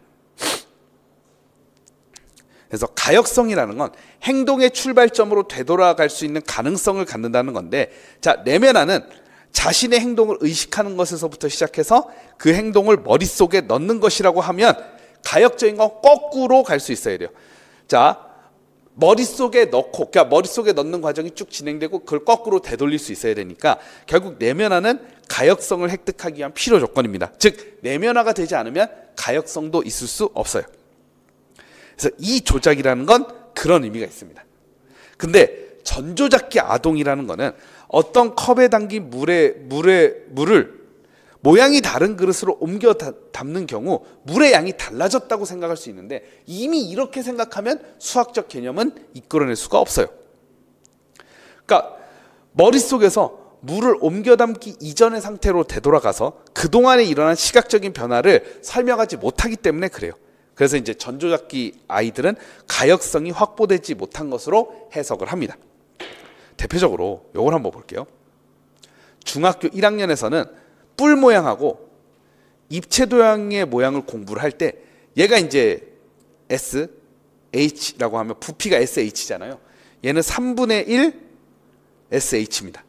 그래서 가역성이라는 건 행동의 출발점으로 되돌아갈 수 있는 가능성을 갖는다는 건데, 자, 내면화는 자신의 행동을 의식하는 것에서부터 시작해서 그 행동을 머릿속에 넣는 것이라고 하면, 가역적인 건 거꾸로 갈 수 있어야 돼요. 자, 머릿속에 넣고, 그러니까 머릿속에 넣는 과정이 쭉 진행되고 그걸 거꾸로 되돌릴 수 있어야 되니까 결국 내면화는 가역성을 획득하기 위한 필요 조건입니다. 즉 내면화가 되지 않으면 가역성도 있을 수 없어요. 그래서 이 조작이라는 건 그런 의미가 있습니다. 근데 전조작기 아동이라는 거는 어떤 컵에 담긴 물을 모양이 다른 그릇으로 옮겨 담는 경우 물의 양이 달라졌다고 생각할 수 있는데, 이미 이렇게 생각하면 수학적 개념은 이끌어낼 수가 없어요. 그러니까 머릿속에서 물을 옮겨 담기 이전의 상태로 되돌아가서 그동안에 일어난 시각적인 변화를 설명하지 못하기 때문에 그래요. 그래서 이제 전조작기 아이들은 가역성이 확보되지 못한 것으로 해석을 합니다. 대표적으로 이걸 한번 볼게요. 중학교 1학년에서는 뿔 모양하고 입체 도형의 모양을 공부를 할 때 얘가 이제 S, H라고 하면 부피가 SH잖아요. 얘는 3분의 1 SH입니다.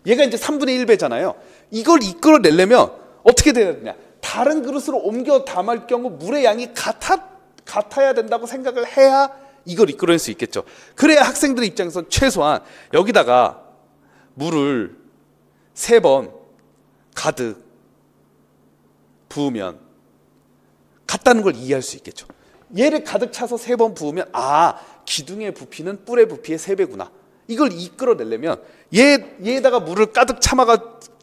얘가 이제 3분의 1배잖아요. 이걸 이끌어내려면 어떻게 돼야 되냐? 다른 그릇으로 옮겨 담을 경우 물의 양이 같아야 된다고 생각을 해야 이걸 이끌어낼 수 있겠죠. 그래야 학생들 입장에선 최소한 여기다가 물을 3번 가득 부으면 같다는 걸 이해할 수 있겠죠. 얘를 가득 차서 3번 부으면 기둥의 부피는 뿔의 부피의 3배구나. 이걸 이끌어내려면 얘에다가 물을 가득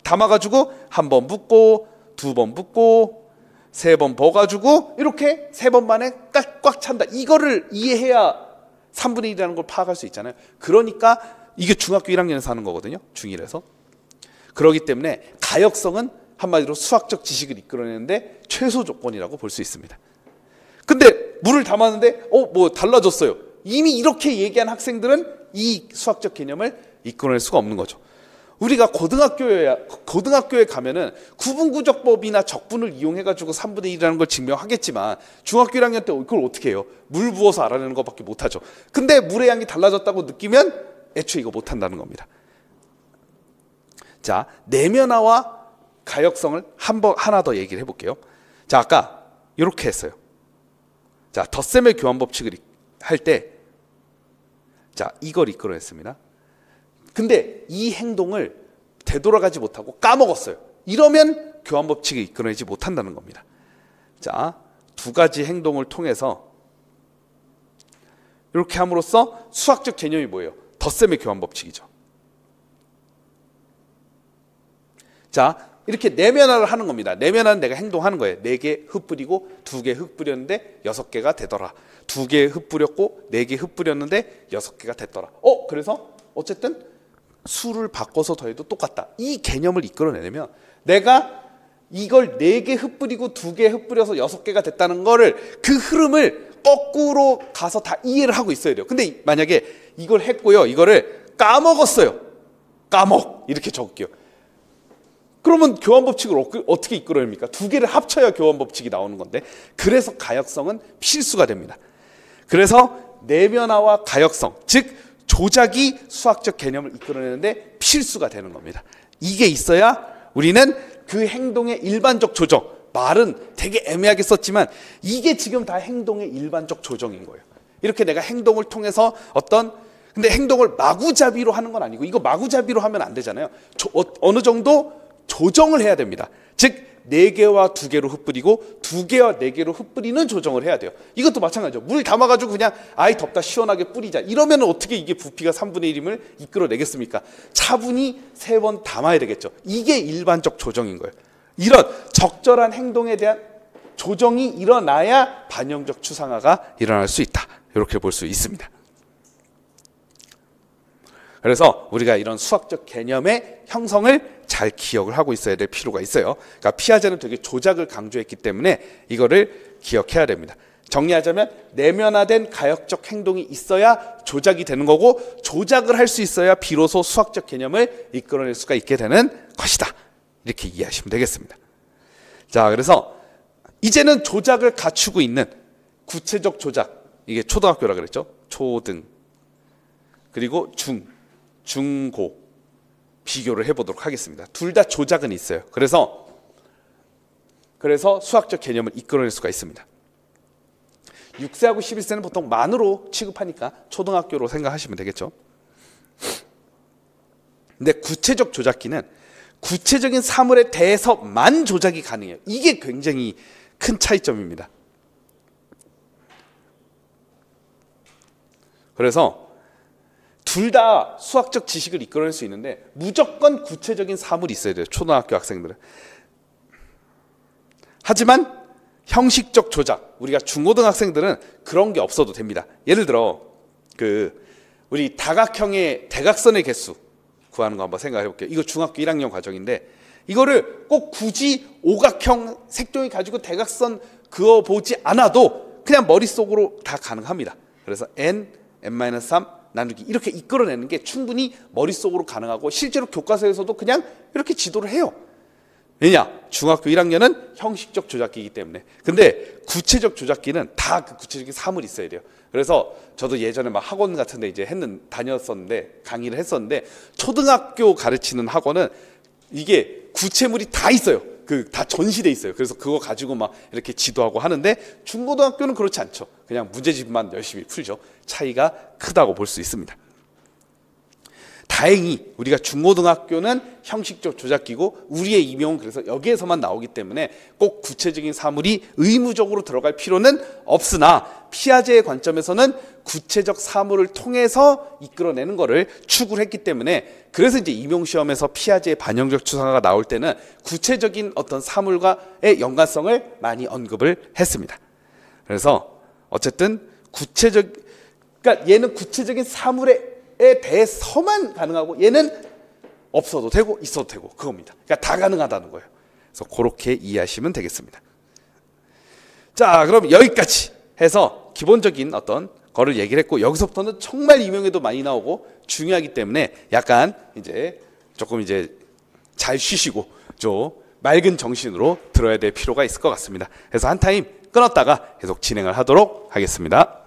담아가지고 1번 붓고 2번 붓고 3번 버가지고 이렇게 3번 만에 꽉 찬다. 이거를 이해해야 3분의 1이라는 걸 파악할 수 있잖아요. 그러니까 이게 중학교 1학년에서 하는 거거든요. 중1에서. 그렇기 때문에 가역성은 한마디로 수학적 지식을 이끌어내는데 최소 조건이라고 볼 수 있습니다. 근데 물을 담았는데 뭐 달라졌어요. 이미 이렇게 얘기한 학생들은 이 수학적 개념을 이끌어낼 수가 없는 거죠. 우리가 고등학교에 가면은 구분구적법이나 적분을 이용해가지고 3분의 1이라는 걸 증명하겠지만 중학교 1학년 때 그걸 어떻게 해요? 물 부어서 알아내는 것밖에 못하죠. 근데 물의 양이 달라졌다고 느끼면 애초에 이거 못한다는 겁니다. 자, 내면화와 가역성을 하나 더 얘기를 해볼게요. 자, 아까 이렇게 했어요. 자, 덧셈의 교환 법칙을 할 때, 자, 이걸 이끌어냈습니다. 근데 이 행동을 되돌아가지 못하고 까먹었어요. 이러면 교환 법칙을 이끌어내지 못한다는 겁니다. 자, 2가지 행동을 통해서 이렇게 함으로써 수학적 개념이 뭐예요? 덧셈의 교환 법칙이죠. 자, 이렇게 내면화를 하는 겁니다. 내면화는 내가 행동하는 거예요. 4개 흩뿌리고 2개 흩뿌렸는데 6개가 되더라. 2개 흩뿌렸고 4개 흩뿌렸는데 6개가 됐더라. 그래서 어쨌든 수를 바꿔서 더해도 똑같다. 이 개념을 이끌어내려면 내가 이걸 4개 흩뿌리고 2개 흩뿌려서 6개가 됐다는 거를 그 흐름을 거꾸로 가서 다 이해를 하고 있어야 돼요. 근데 만약에 이걸 했고요. 이거를 까먹었어요. 이렇게 적을게요. 그러면 교환 법칙을 어떻게 이끌어냅니까? 2개를 합쳐야 교환 법칙이 나오는 건데, 그래서 가역성은 필수가 됩니다. 그래서 내면화와 가역성, 즉 조작이 수학적 개념을 이끌어내는데 필수가 되는 겁니다. 이게 있어야 우리는 그 행동의 일반적 조정, 말은 되게 애매하게 썼지만 이게 지금 다 행동의 일반적 조정인 거예요. 이렇게 내가 행동을 통해서 근데 행동을 마구잡이로 하는 건 아니고, 이거 마구잡이로 하면 안 되잖아요. 어느 정도 조정을 해야 됩니다. 즉 4개와 2개로 흩뿌리고 2개와 4개로 흩뿌리는 조정을 해야 돼요. 이것도 마찬가지죠. 물 담아가지고 그냥 덥다 시원하게 뿌리자, 이러면 어떻게 이게 부피가 3분의 1임을 이끌어내겠습니까? 차분히 3번 담아야 되겠죠. 이게 일반적 조정인 거예요. 이런 적절한 행동에 대한 조정이 일어나야 반영적 추상화가 일어날 수 있다, 이렇게 볼 수 있습니다. 그래서 우리가 이런 수학적 개념의 형성을 잘 기억을 하고 있어야 될 필요가 있어요. 그러니까 피아제는 되게 조작을 강조했기 때문에 이거를 기억해야 됩니다. 정리하자면 내면화된 가역적 행동이 있어야 조작이 되는 거고, 조작을 할 수 있어야 비로소 수학적 개념을 이끌어낼 수가 있게 되는 것이다, 이렇게 이해하시면 되겠습니다. 자, 그래서 이제는 조작을 갖추고 있는 구체적 조작, 이게 초등학교라 그랬죠. 초등, 그리고 중고 비교를 해보도록 하겠습니다. 둘 다 조작은 있어요. 그래서 수학적 개념을 이끌어낼 수가 있습니다. 6세하고 11세는 보통 만으로 취급하니까 초등학교로 생각하시면 되겠죠. 근데 구체적 조작기는 구체적인 사물에 대해서만 조작이 가능해요. 이게 굉장히 큰 차이점입니다. 그래서 둘 다 수학적 지식을 이끌어낼 수 있는데 무조건 구체적인 사물이 있어야 돼요, 초등학교 학생들은. 하지만 형식적 조작, 우리가 중고등학생들은 그런 게 없어도 됩니다. 예를 들어 우리 다각형의 대각선의 개수 구하는 거 한번 생각해 볼게요. 이거 중학교 1학년 과정인데, 이거를 꼭 굳이 오각형 색종이 가지고 대각선 그어보지 않아도 그냥 머릿속으로 다 가능합니다. 그래서 n-3 나누기 이렇게 이끌어내는 게 충분히 머릿속으로 가능하고, 실제로 교과서에서도 그냥 이렇게 지도를 해요. 왜냐? 중학교 1학년은 형식적 조작기이기 때문에. 근데 구체적 조작기는 다 그 구체적인 사물이 있어야 돼요. 그래서 저도 예전에 막 학원 같은 데 이제 다녔었는데, 강의를 했었는데, 초등학교 가르치는 학원은 이게 구체물이 다 있어요. 다 전시돼 있어요. 그래서 그거 가지고 막 이렇게 지도하고 하는데, 중고등학교는 그렇지 않죠. 그냥 문제집만 열심히 풀죠. 차이가 크다고 볼 수 있습니다. 다행히 우리가 중고등학교는 형식적 조작기고 우리의 임용은 그래서 여기에서만 나오기 때문에 꼭 구체적인 사물이 의무적으로 들어갈 필요는 없으나 피아제의 관점에서는 구체적 사물을 통해서 이끌어내는 것을 추구를 했기 때문에 그래서 이제 임용시험에서 피아제의 반영적 추상화가 나올 때는 구체적인 어떤 사물과의 연관성을 많이 언급을 했습니다. 그래서 어쨌든 그러니까 얘는 구체적인 사물에 대해서만 가능하고 얘는 없어도 되고 있어도 되고 그겁니다. 그러니까 다 가능하다는 거예요. 그래서 그렇게 이해하시면 되겠습니다. 자, 그럼 여기까지 해서 기본적인 어떤 거를 얘기를 했고 여기서부터는 정말 임용에도 많이 나오고 중요하기 때문에 약간 이제 조금 이제 잘 쉬시고 좀 맑은 정신으로 들어야 될 필요가 있을 것 같습니다. 그래서 한 타임 끊었다가 계속 진행을 하도록 하겠습니다.